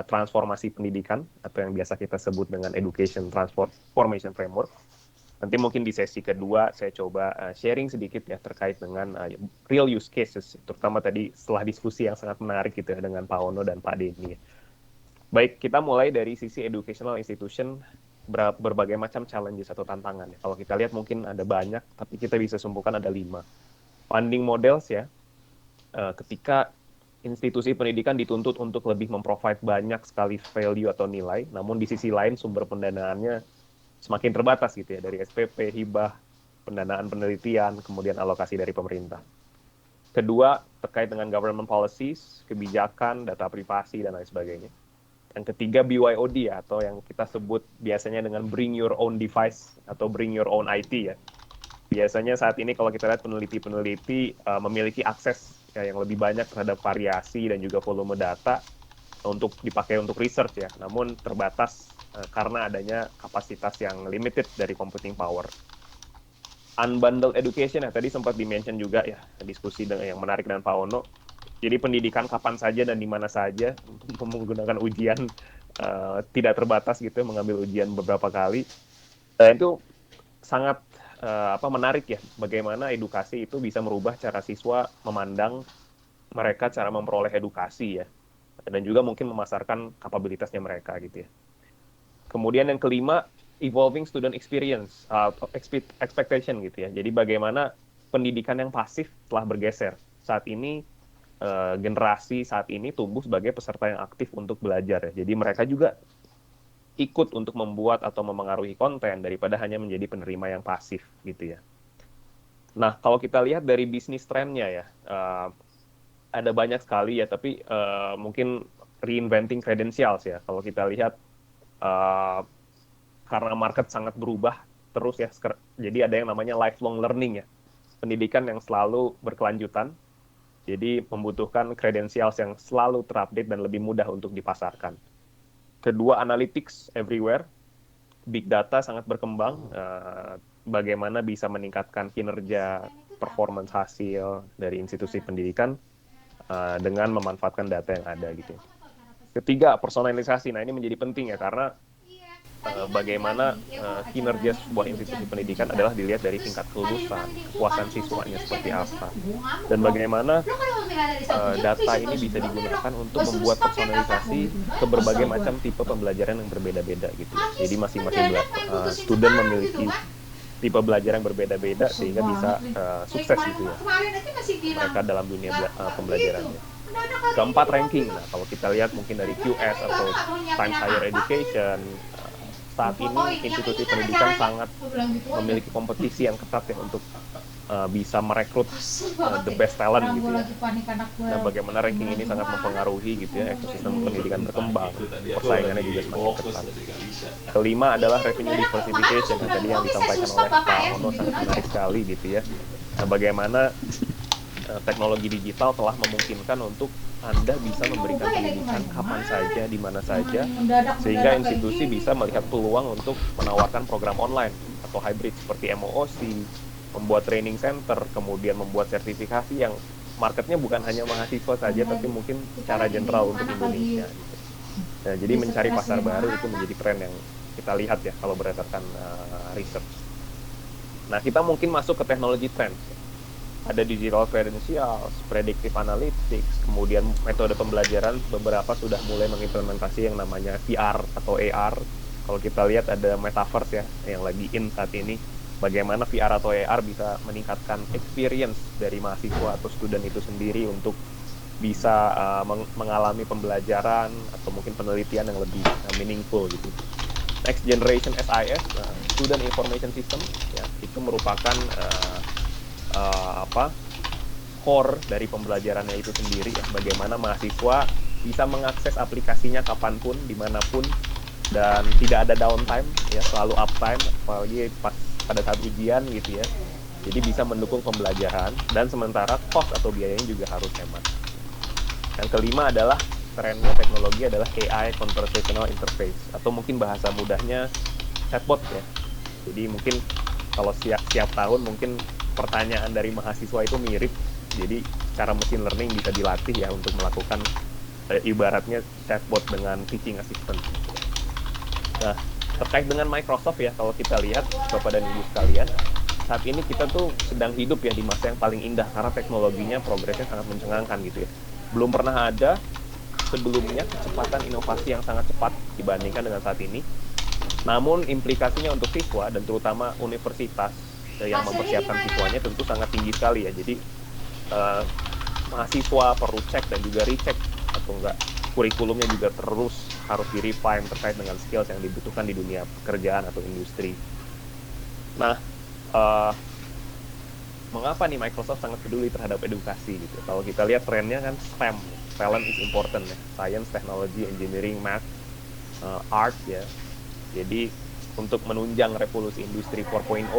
transformasi pendidikan atau yang biasa kita sebut dengan education transformation framework. Nanti mungkin di sesi kedua saya coba sharing sedikit ya terkait dengan real use cases, terutama tadi setelah diskusi yang sangat menarik gitu ya dengan Pak Ono dan Pak Denny. Baik, kita mulai dari sisi educational institution, berbagai macam challenges atau tantangan. Kalau kita lihat mungkin ada banyak, tapi kita bisa simpulkan ada 5. Funding models ya, ketika institusi pendidikan dituntut untuk lebih memprovide banyak sekali value atau nilai, namun di sisi lain sumber pendanaannya semakin terbatas gitu ya, dari SPP, hibah, pendanaan penelitian, kemudian alokasi dari pemerintah. Kedua, terkait dengan government policies, kebijakan, data privasi, dan lain sebagainya. Yang ketiga, BYOD ya, atau yang kita sebut biasanya dengan bring your own device atau bring your own IT ya. Biasanya saat ini kalau kita lihat peneliti-peneliti memiliki akses ya, yang lebih banyak terhadap variasi dan juga volume data untuk dipakai untuk research ya, namun terbatas karena adanya kapasitas yang limited dari computing power. Unbundled education ya, tadi sempat di-mention juga ya, diskusi yang menarik dengan Pak Ono. Jadi pendidikan kapan saja dan di mana saja untuk menggunakan ujian tidak terbatas gitu, mengambil ujian beberapa kali. Itu sangat menarik ya, bagaimana edukasi itu bisa merubah cara siswa memandang mereka, cara memperoleh edukasi ya, dan juga mungkin memasarkan kapabilitasnya mereka gitu ya. Kemudian yang kelima, evolving student experience, expectation gitu ya. Jadi bagaimana pendidikan yang pasif telah bergeser. Saat ini generasi saat ini tumbuh sebagai peserta yang aktif untuk belajar ya. Jadi mereka juga ikut untuk membuat atau memengaruhi konten daripada hanya menjadi penerima yang pasif gitu ya. Nah, kalau kita lihat dari bisnis trendnya ya, ada banyak sekali ya, tapi mungkin reinventing credentials ya. Kalau kita lihat, karena market sangat berubah terus ya, jadi ada yang namanya lifelong learning ya, pendidikan yang selalu berkelanjutan, jadi membutuhkan credentials yang selalu terupdate dan lebih mudah untuk dipasarkan. Kedua, analytics everywhere, big data sangat berkembang, bagaimana bisa meningkatkan kinerja, performance hasil dari institusi pendidikan dengan memanfaatkan data yang ada gitu. Ketiga, personalisasi. Nah, ini menjadi penting ya, karena bagaimana kinerja sebuah institusi pendidikan adalah dilihat dari tingkat kelulusan, kepuasan siswanya seperti apa, dan bagaimana data ini bisa digunakan untuk membuat personalisasi ke berbagai macam tipe pembelajaran yang berbeda-beda gitu. Jadi masing-masing student memiliki tipe belajar yang berbeda-beda sehingga bisa sukses gitu ya mereka dalam dunia pembelajarannya. Keempat, ranking. Nah, kalau kita lihat mungkin dari QS atau Times Higher Education, saat ini institusi pendidikan sangat memiliki kompetisi yang ketat ya untuk bisa merekrut the best talent gitu ya. Nah, bagaimana ranking ini sangat mempengaruhi gitu ya, ekosistem pendidikan berkembang, persaingannya juga semakin ketat. Kelima adalah revenue diversification, yang tadi yang disampaikan oleh Pak Ono sangat menarik sekali gitu ya. Nah, bagaimana teknologi digital telah memungkinkan untuk Anda bisa memberikan pendidikan kapan saja, di mana saja, sehingga institusi bisa melihat peluang untuk menawarkan program online atau hybrid seperti MOOC, membuat training center, kemudian membuat sertifikasi yang marketnya bukan hanya mahasiswa saja, tapi mungkin secara general untuk Indonesia. Gitu. Nah, jadi mencari pasar baru itu menjadi tren yang kita lihat ya kalau berdasarkan research. Nah, kita mungkin masuk ke teknologi trends. ada digital credentials, predictive analytics, kemudian metode pembelajaran beberapa sudah mulai mengimplementasi yang namanya VR atau AR. Kalau kita lihat ada metaverse ya yang lagi in saat ini. Bagaimana VR atau AR bisa meningkatkan experience dari mahasiswa atau student itu sendiri untuk bisa mengalami pembelajaran atau mungkin penelitian yang lebih meaningful gitu. Next generation SIS, Student Information System, ya, itu merupakan core dari pembelajarannya itu sendiri ya, bagaimana mahasiswa bisa mengakses aplikasinya kapanpun, dimanapun, dan tidak ada downtime ya, selalu uptime, apalagi pada saat ujian gitu ya. Jadi bisa mendukung pembelajaran, dan sementara cost atau biayanya juga harus hemat. Yang kelima adalah trennya teknologi adalah AI Conversational Interface, atau mungkin bahasa mudahnya chatbot ya. Jadi mungkin kalau setiap tahun mungkin pertanyaan dari mahasiswa itu mirip, jadi cara machine learning bisa dilatih ya untuk melakukan ibaratnya chatbot dengan teaching assistant. Nah, terkait dengan Microsoft ya, kalau kita lihat Bapak dan Ibu sekalian, saat ini kita tuh sedang hidup ya di masa yang paling indah karena teknologinya progresnya sangat mencengangkan gitu ya. Belum pernah ada sebelumnya kecepatan inovasi yang sangat cepat dibandingkan dengan saat ini. Namun implikasinya untuk siswa dan terutama universitas yang mempersiapkan siswanya tentu sangat tinggi sekali ya. Jadi mahasiswa perlu cek dan juga recheck atau enggak kurikulumnya juga terus harus di-refine terkait dengan skills yang dibutuhkan di dunia pekerjaan atau industri. Nah, mengapa nih Microsoft sangat peduli terhadap edukasi gitu? Kalau kita lihat trennya kan STEM, talent is important ya, science, technology, engineering, math, art ya. Jadi untuk menunjang revolusi industri 4.0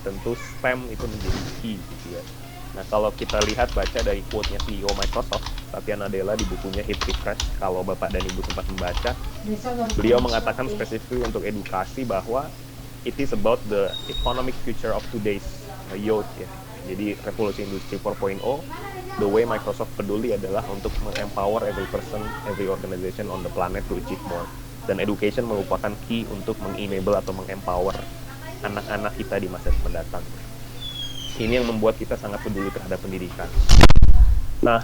tentu STEM itu menjadi key gitu ya. Nah, kalau kita lihat baca dari quote-nya CEO Microsoft, Satya Nadella di bukunya Hit Refresh, kalau Bapak dan Ibu sempat membaca, beliau mengatakan spesifik untuk edukasi bahwa it is about the economic future of today's youth ya. Jadi revolusi industri 4.0, the way Microsoft peduli adalah untuk empower every person, every organization on the planet to achieve more. Dan education merupakan key untuk mengenable atau mengempower anak-anak kita di masa mendatang. Ini yang membuat kita sangat peduli terhadap pendidikan. Nah,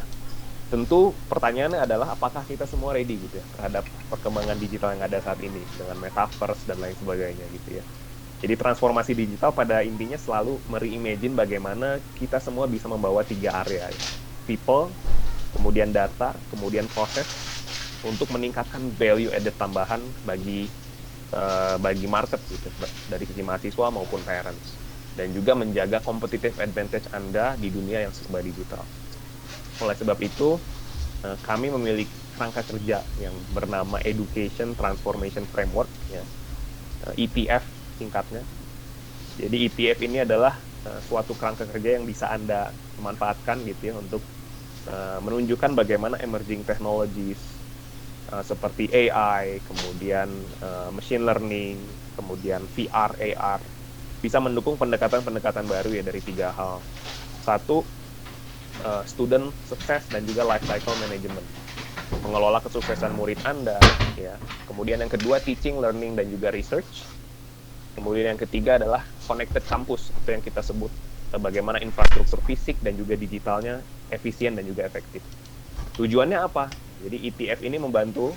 tentu pertanyaannya adalah apakah kita semua ready gitu ya terhadap perkembangan digital yang ada saat ini dengan metaverse dan lain sebagainya gitu ya. Jadi transformasi digital pada intinya selalu mereimagine bagaimana kita semua bisa membawa 3 area ya. People, kemudian data, kemudian proses untuk meningkatkan value added tambahan bagi market gitu dari sisi mahasiswa maupun parents, dan juga menjaga competitive advantage Anda di dunia yang serba digital. Oleh sebab itu, kami memiliki kerangka kerja yang bernama Education Transformation Framework, ya, ETF singkatnya. Jadi ETF ini adalah suatu kerangka kerja yang bisa Anda manfaatkan gitu ya untuk menunjukkan bagaimana emerging technologies seperti AI, kemudian machine learning, kemudian VR, AR, bisa mendukung pendekatan-pendekatan baru ya dari 3 hal. Satu, student success dan juga life cycle management, mengelola kesuksesan murid Anda ya. Kemudian yang kedua, teaching, learning dan juga research. Kemudian yang ketiga adalah connected campus, atau yang kita sebut bagaimana infrastruktur fisik dan juga digitalnya efisien dan juga efektif. Tujuannya apa? Jadi ETF ini membantu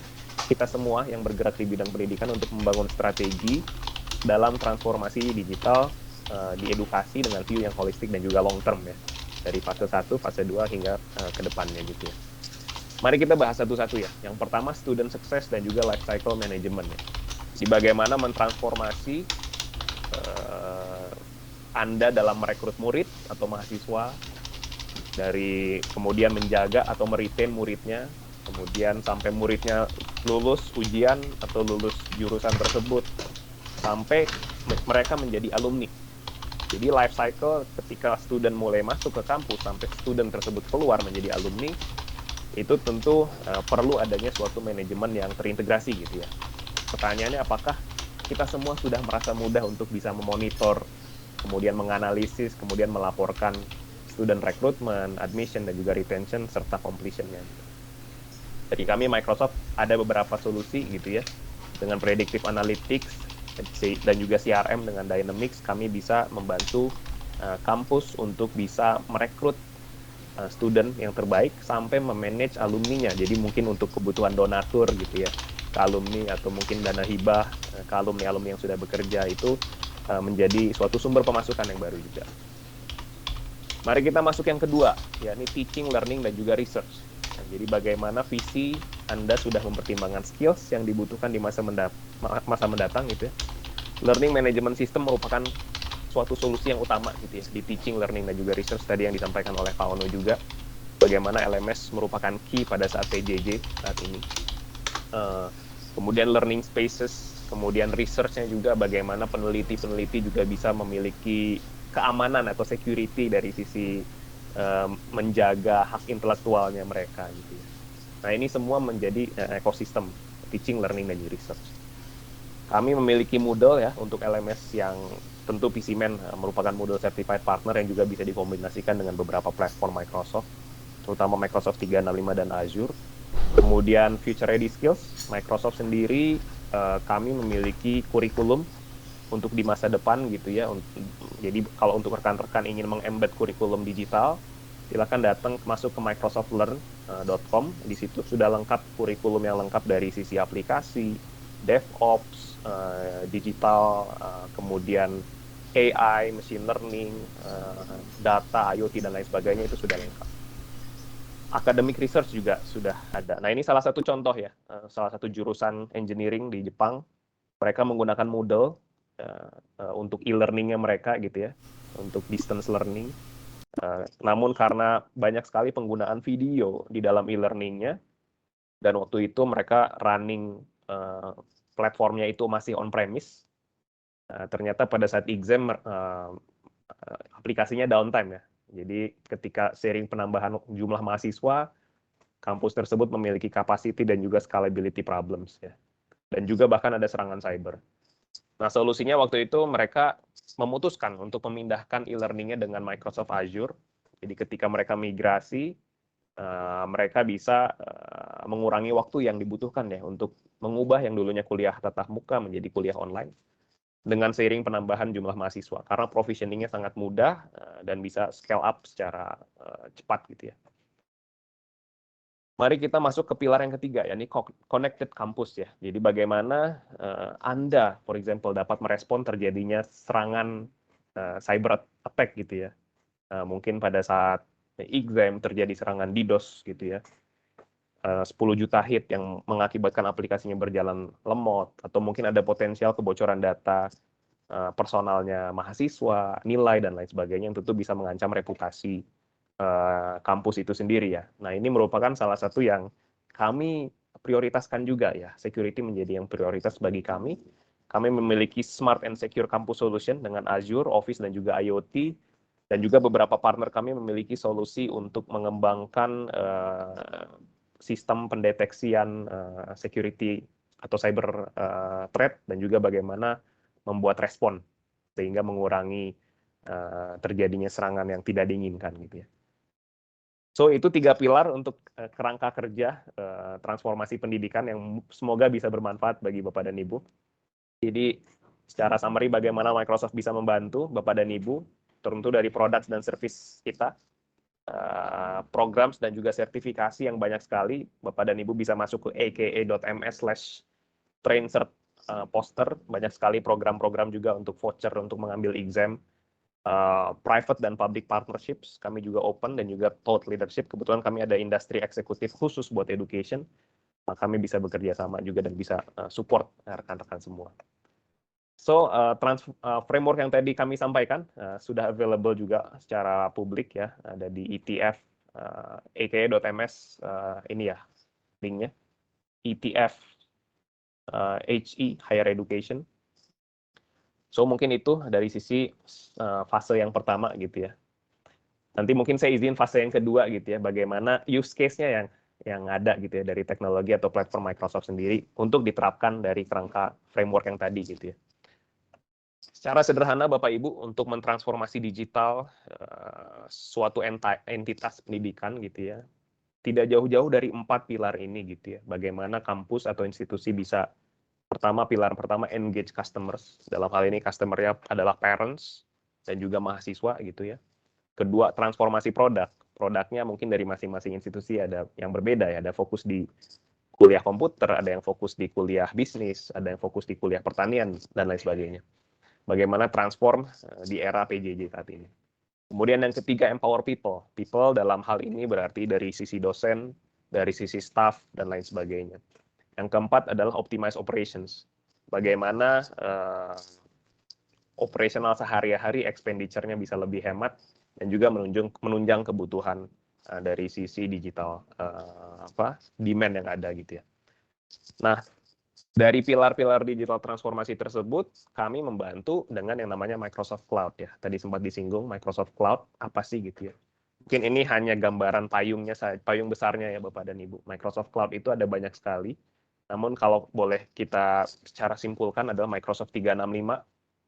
kita semua yang bergerak di bidang pendidikan untuk membangun strategi dalam transformasi digital di edukasi dengan view yang holistik dan juga long term ya, dari fase 1, fase 2 hingga ke depannya gitu ya. Mari kita bahas satu-satu ya. Yang pertama, student success dan juga life cycle management ya. Di bagaimana mentransformasi Anda dalam merekrut murid atau mahasiswa, dari kemudian menjaga atau meretain muridnya, kemudian sampai muridnya lulus ujian atau lulus jurusan tersebut, sampai mereka menjadi alumni. Jadi life cycle ketika student mulai masuk ke kampus sampai student tersebut keluar menjadi alumni, itu tentu perlu adanya suatu manajemen yang terintegrasi gitu ya. Pertanyaannya, apakah kita semua sudah merasa mudah untuk bisa memonitor, kemudian menganalisis, kemudian melaporkan student recruitment, admission, dan juga retention, serta completion-nya. Jadi kami Microsoft ada beberapa solusi gitu ya. Dengan predictive analytics dan juga CRM dengan Dynamics, kami bisa membantu kampus untuk bisa merekrut student yang terbaik sampai memanage alumninya. Jadi mungkin untuk kebutuhan donatur gitu ya, ke alumni atau mungkin dana hibah ke alumni-alumni yang sudah bekerja itu menjadi suatu sumber pemasukan yang baru juga. Mari kita masuk yang kedua, yakni teaching, learning, dan juga research. Nah, jadi bagaimana visi Anda sudah mempertimbangkan skills yang dibutuhkan di masa mendatang gitu ya. Learning management system merupakan suatu solusi yang utama gitu ya di teaching, learning, dan juga research tadi yang disampaikan oleh Pak Ono juga. Bagaimana LMS merupakan key pada saat PJJ saat ini. Kemudian learning spaces, kemudian research-nya juga bagaimana peneliti-peneliti juga bisa memiliki keamanan atau security dari sisi menjaga hak intelektualnya mereka gitu ya. Nah ini semua menjadi ekosistem teaching, learning, dan research. Kami memiliki Moodle ya untuk LMS yang tentu PCman merupakan Moodle Certified Partner yang juga bisa dikombinasikan dengan beberapa platform Microsoft, terutama Microsoft 365 dan Azure. Kemudian Future Ready Skills, Microsoft sendiri kami memiliki kurikulum untuk di masa depan gitu ya. Jadi kalau untuk rekan-rekan ingin mengembed kurikulum digital, silakan datang masuk ke microsoftlearn.com. Di situ sudah lengkap kurikulum yang lengkap dari sisi aplikasi, DevOps, digital, kemudian AI, machine learning, data, IoT, dan lain sebagainya itu sudah lengkap. Academic research juga sudah ada. Nah ini salah satu contoh ya, salah satu jurusan engineering di Jepang, mereka menggunakan Moodle untuk e-learningnya mereka gitu ya, untuk distance learning. Namun karena banyak sekali penggunaan video di dalam e-learningnya, dan waktu itu mereka running platformnya itu masih on-premise, ternyata pada saat exam aplikasinya downtime ya. Jadi ketika seiring penambahan jumlah mahasiswa, kampus tersebut memiliki capacity dan juga scalability problems ya. Dan juga bahkan ada serangan cyber. Nah solusinya waktu itu mereka memutuskan untuk memindahkan e-learningnya dengan Microsoft Azure. Jadi ketika mereka migrasi, mereka bisa mengurangi waktu yang dibutuhkan ya untuk mengubah yang dulunya kuliah tatap muka menjadi kuliah online dengan seiring penambahan jumlah mahasiswa karena provisioningnya sangat mudah dan bisa scale up secara cepat gitu ya. Mari kita masuk ke pilar yang ketiga, yakni connected campus ya. Jadi bagaimana Anda, for example, dapat merespon terjadinya serangan cyber attack gitu ya. Mungkin pada saat exam terjadi serangan DDoS gitu ya. 10 juta hit yang mengakibatkan aplikasinya berjalan lemot, atau mungkin ada potensial kebocoran data personalnya mahasiswa, nilai, dan lain sebagainya yang tentu bisa mengancam reputasi kampus itu sendiri ya. Nah ini merupakan salah satu yang kami prioritaskan juga ya, security menjadi yang prioritas bagi kami. Kami memiliki Smart and Secure Campus Solution dengan Azure, Office, dan juga IoT, dan juga beberapa partner kami memiliki solusi untuk mengembangkan sistem pendeteksian security atau cyber threat, dan juga bagaimana membuat respon sehingga mengurangi terjadinya serangan yang tidak diinginkan gitu ya. So itu 3 pilar untuk kerangka kerja transformasi pendidikan yang semoga bisa bermanfaat bagi Bapak dan Ibu. Jadi secara summary bagaimana Microsoft bisa membantu Bapak dan Ibu, tentu dari produk dan service kita, programs dan juga sertifikasi yang banyak sekali. Bapak dan Ibu bisa masuk ke aka.ms/traincert poster, banyak sekali program-program juga untuk voucher untuk mengambil exam, private dan public partnerships, kami juga open, dan juga thought leadership. Kebetulan kami ada industri eksekutif khusus buat education, kami bisa bekerja sama juga dan bisa support rekan-rekan semua. So, framework yang tadi kami sampaikan sudah available juga secara publik ya, ada di ETF aka.ms, ini ya linknya, ETF HE Higher Education. So mungkin itu dari sisi fase yang pertama gitu ya. Nanti mungkin saya izin fase yang kedua gitu ya, bagaimana use case-nya yang ada gitu ya dari teknologi atau platform Microsoft sendiri untuk diterapkan dari kerangka framework yang tadi gitu ya. Secara sederhana Bapak Ibu, untuk mentransformasi digital suatu entitas pendidikan gitu ya, tidak jauh-jauh dari 4 pilar ini gitu ya. Bagaimana kampus atau institusi bisa, pilar pertama engage customers. Dalam hal ini customer-nya adalah parents, dan juga mahasiswa gitu ya. Kedua, transformasi produk. Produknya mungkin dari masing-masing institusi ada yang berbeda ya, ada fokus di kuliah komputer, ada yang fokus di kuliah bisnis, ada yang fokus di kuliah pertanian, dan lain sebagainya. Bagaimana transform di era PJJ saat ini. Kemudian yang ketiga, empower people. People dalam hal ini berarti dari sisi dosen, dari sisi staff, dan lain sebagainya. Yang keempat adalah optimize operations. Bagaimana operasional sehari-hari expenditure-nya bisa lebih hemat dan juga menunjang kebutuhan dari sisi digital demand yang ada gitu ya. Nah, dari pilar-pilar digital transformasi tersebut, kami membantu dengan yang namanya Microsoft Cloud ya. Tadi sempat disinggung Microsoft Cloud apa sih gitu ya. Mungkin ini hanya gambaran payung besarnya ya Bapak dan Ibu. Microsoft Cloud itu ada banyak sekali. Namun kalau boleh kita secara simpulkan adalah Microsoft 365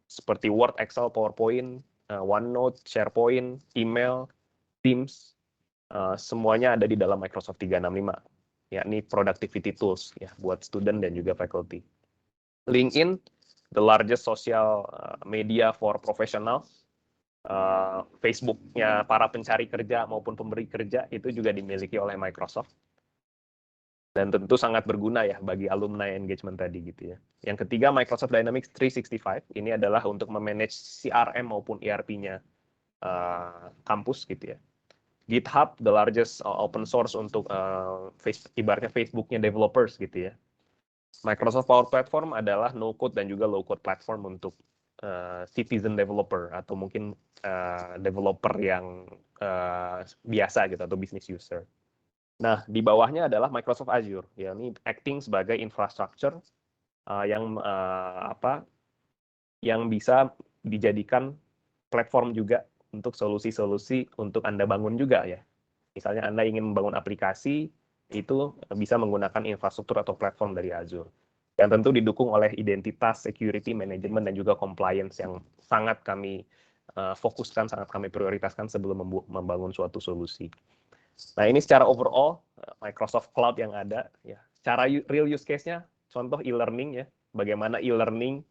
seperti Word, Excel, PowerPoint, OneNote, SharePoint, email, Teams, semuanya ada di dalam Microsoft 365, yakni productivity tools ya buat student dan juga faculty. LinkedIn, the largest social media for professionals. Facebook-nya para pencari kerja maupun pemberi kerja itu juga dimiliki oleh Microsoft. Dan tentu sangat berguna ya bagi alumni engagement tadi gitu ya. Yang ketiga, Microsoft Dynamics 365. Ini adalah untuk memanage CRM maupun ERP-nya kampus gitu ya. GitHub, the largest open source untuk ibaratnya Facebook-nya developers gitu ya. Microsoft Power Platform adalah no-code dan juga low-code platform untuk citizen developer atau mungkin developer yang biasa gitu atau business user. Nah, di bawahnya adalah Microsoft Azure, ya ini acting sebagai infrastructure yang bisa dijadikan platform juga untuk solusi-solusi untuk Anda bangun juga ya. Misalnya Anda ingin membangun aplikasi, itu bisa menggunakan infrastruktur atau platform dari Azure. Yang tentu didukung oleh identitas, security, management, dan juga compliance yang sangat kami fokuskan, sangat kami prioritaskan sebelum membangun suatu solusi. Nah, ini secara overall Microsoft Cloud yang ada ya. Secara real use case-nya contoh e-learning ya. Bagaimana e-learning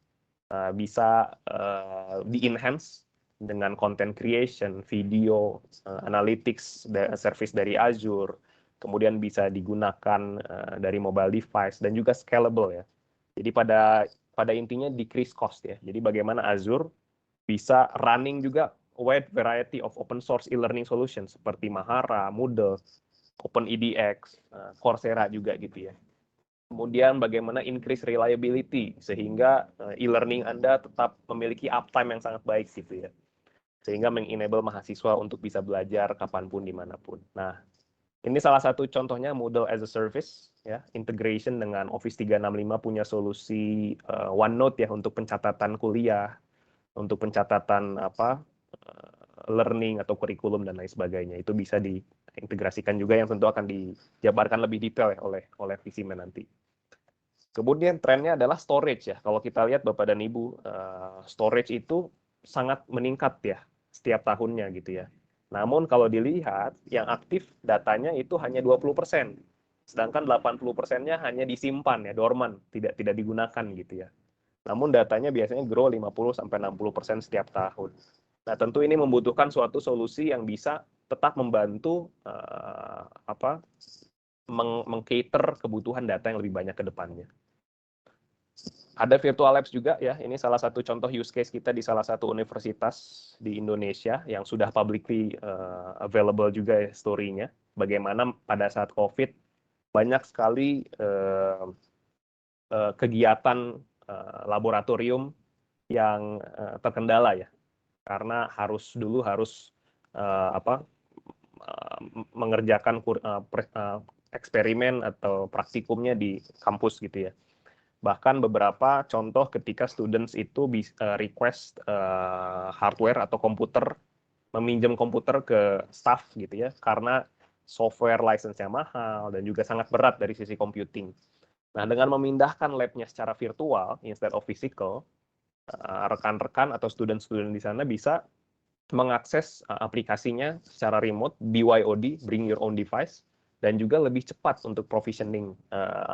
bisa di-enhance dengan content creation, video, analytics, service dari Azure, kemudian bisa digunakan dari mobile device dan juga scalable ya. Jadi pada intinya decrease cost ya. Jadi bagaimana Azure bisa running juga wide variety of open source e-learning solutions seperti Mahara, Moodle, OpenEDX, Coursera juga gitu ya. Kemudian bagaimana increase reliability sehingga e-learning Anda tetap memiliki uptime yang sangat baik gitu ya. Sehingga mengenable mahasiswa untuk bisa belajar kapanpun dimanapun. Nah, ini salah satu contohnya Moodle as a Service ya, integration dengan Office 365 punya solusi OneNote ya untuk pencatatan kuliah, untuk pencatatan learning atau kurikulum dan lain sebagainya. Itu bisa diintegrasikan juga yang tentu akan dijabarkan lebih detail ya oleh Visimen nanti. Kemudian trennya adalah storage ya. Kalau kita lihat Bapak dan Ibu, storage itu sangat meningkat ya setiap tahunnya gitu ya. Namun kalau dilihat yang aktif datanya itu hanya 20%. Sedangkan 80%-nya hanya disimpan ya, dormant, tidak digunakan gitu ya. Namun datanya biasanya grow 50-60% setiap tahun. Nah, tentu ini membutuhkan suatu solusi yang bisa tetap membantu meng-cater kebutuhan data yang lebih banyak ke depannya. Ada virtual labs juga ya, ini salah satu contoh use case kita di salah satu universitas di Indonesia yang sudah publicly available juga ya story-nya. Bagaimana pada saat COVID banyak sekali kegiatan laboratorium yang terkendala ya, karena harus mengerjakan eksperimen atau praktikumnya di kampus gitu ya. Bahkan beberapa contoh ketika students itu request hardware atau komputer, meminjam komputer ke staff gitu ya, karena software license-nya mahal dan juga sangat berat dari sisi computing. Nah, dengan memindahkan lab-nya secara virtual instead of physical, rekan-rekan atau student-student di sana bisa mengakses aplikasinya secara remote, BYOD, bring your own device, dan juga lebih cepat untuk provisioning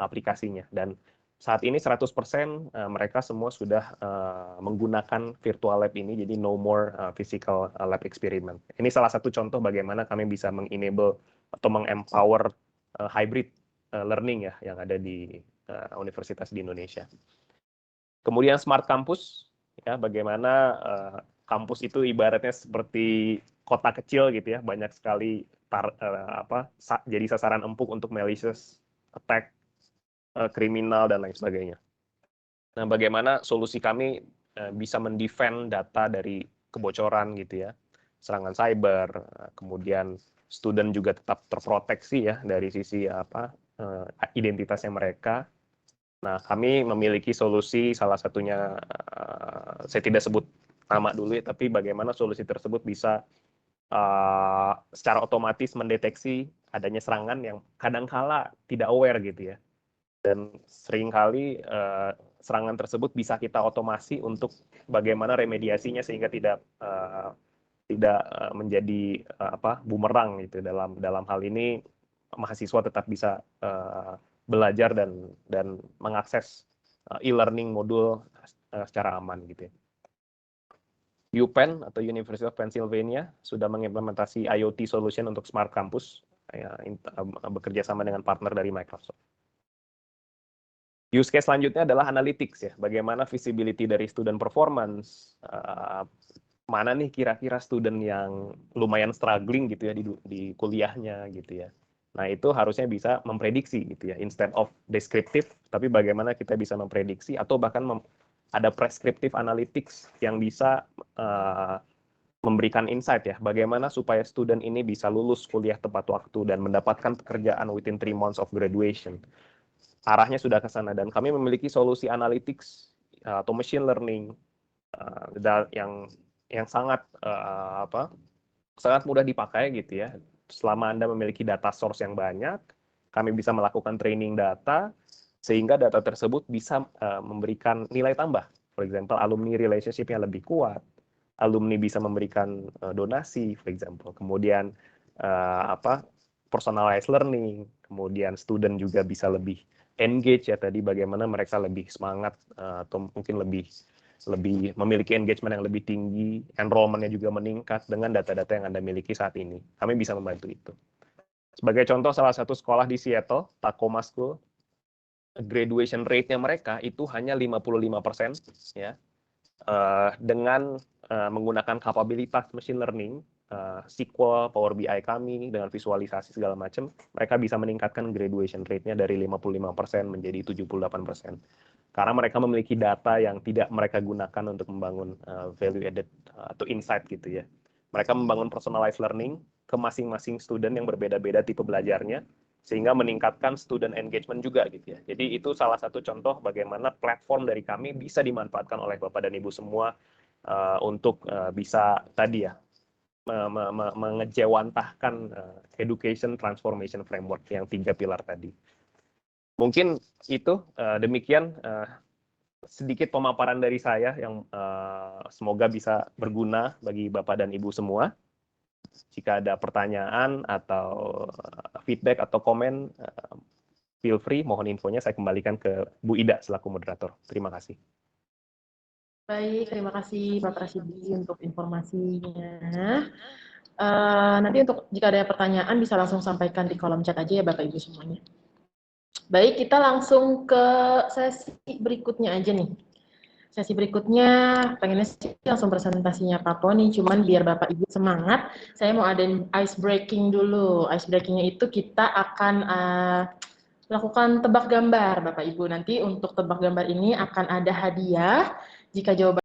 aplikasinya. Dan saat ini 100% mereka semua sudah menggunakan virtual lab ini, jadi no more physical lab experiment. Ini salah satu contoh bagaimana kami bisa mengenable atau mengempower hybrid learning ya yang ada di universitas di Indonesia. Kemudian smart campus, ya bagaimana kampus itu ibaratnya seperti kota kecil gitu ya, banyak sekali jadi sasaran empuk untuk malicious attack, kriminal dan lain sebagainya. Nah, bagaimana solusi kami bisa mendefend data dari kebocoran gitu ya, serangan cyber, kemudian student juga tetap terproteksi ya dari sisi identitasnya mereka. Nah, kami memiliki solusi, salah satunya saya tidak sebut nama dulu ya, tapi bagaimana solusi tersebut bisa secara otomatis mendeteksi adanya serangan yang kadangkala tidak aware gitu ya. Dan seringkali serangan tersebut bisa kita otomasi untuk bagaimana remediasinya sehingga tidak menjadi bumerang gitu. Dalam hal ini mahasiswa tetap bisa belajar dan mengakses e-learning modul secara aman gitu ya. UPenn atau University of Pennsylvania sudah mengimplementasi IoT solution untuk smart campus ya, bekerja sama dengan partner dari Microsoft. Use case selanjutnya adalah analytics ya, bagaimana visibility dari student performance, mana nih kira-kira student yang lumayan struggling gitu ya di kuliahnya gitu ya. Nah itu harusnya bisa memprediksi gitu ya, instead of descriptive, tapi bagaimana kita bisa memprediksi atau bahkan ada prescriptive analytics yang bisa memberikan insight ya, bagaimana supaya student ini bisa lulus kuliah tepat waktu dan mendapatkan pekerjaan within 3 months of graduation. Arahnya sudah ke sana dan kami memiliki solusi analytics atau machine learning yang sangat sangat mudah dipakai gitu ya. Selama Anda memiliki data source yang banyak, kami bisa melakukan training data sehingga data tersebut bisa memberikan nilai tambah. For example, alumni relationship-nya lebih kuat, alumni bisa memberikan donasi, for example. Kemudian personalized learning, kemudian student juga bisa lebih engage ya tadi bagaimana mereka lebih semangat atau mungkin lebih memiliki engagement yang lebih tinggi, enrollment-nya juga meningkat dengan data-data yang Anda miliki saat ini. Kami bisa membantu itu. Sebagai contoh, salah satu sekolah di Seattle, Tacoma School, graduation rate-nya mereka itu hanya 55% ya. Dengan menggunakan kapabilitas machine learning, SQL, Power BI kami dengan visualisasi segala macam, mereka bisa meningkatkan graduation rate-nya dari 55% menjadi 78%. Karena mereka memiliki data yang tidak mereka gunakan untuk membangun value added atau insight gitu ya. Mereka membangun personalized learning ke masing-masing student yang berbeda-beda tipe belajarnya, sehingga meningkatkan student engagement juga gitu ya. Jadi itu salah satu contoh bagaimana platform dari kami bisa dimanfaatkan oleh Bapak dan Ibu semua untuk bisa tadi ya, mengejawantahkan education transformation framework yang 3 pilar tadi. Mungkin itu demikian sedikit pemaparan dari saya yang semoga bisa berguna bagi Bapak dan Ibu semua. Jika ada pertanyaan atau feedback atau komen, feel free, mohon infonya saya kembalikan ke Bu Ida selaku moderator. Terima kasih. Baik, terima kasih Pak Rasidi untuk informasinya. Nanti untuk jika ada pertanyaan bisa langsung sampaikan di kolom chat aja ya Bapak Ibu semuanya. Baik, kita langsung ke sesi berikutnya aja nih. Sesi berikutnya pengennya sih langsung presentasinya Pak Poni, cuman biar Bapak Ibu semangat, saya mau ada ice breaking dulu. Ice breakingnya itu kita akan lakukan tebak gambar Bapak Ibu. Nanti untuk tebak gambar ini akan ada hadiah jika jawaban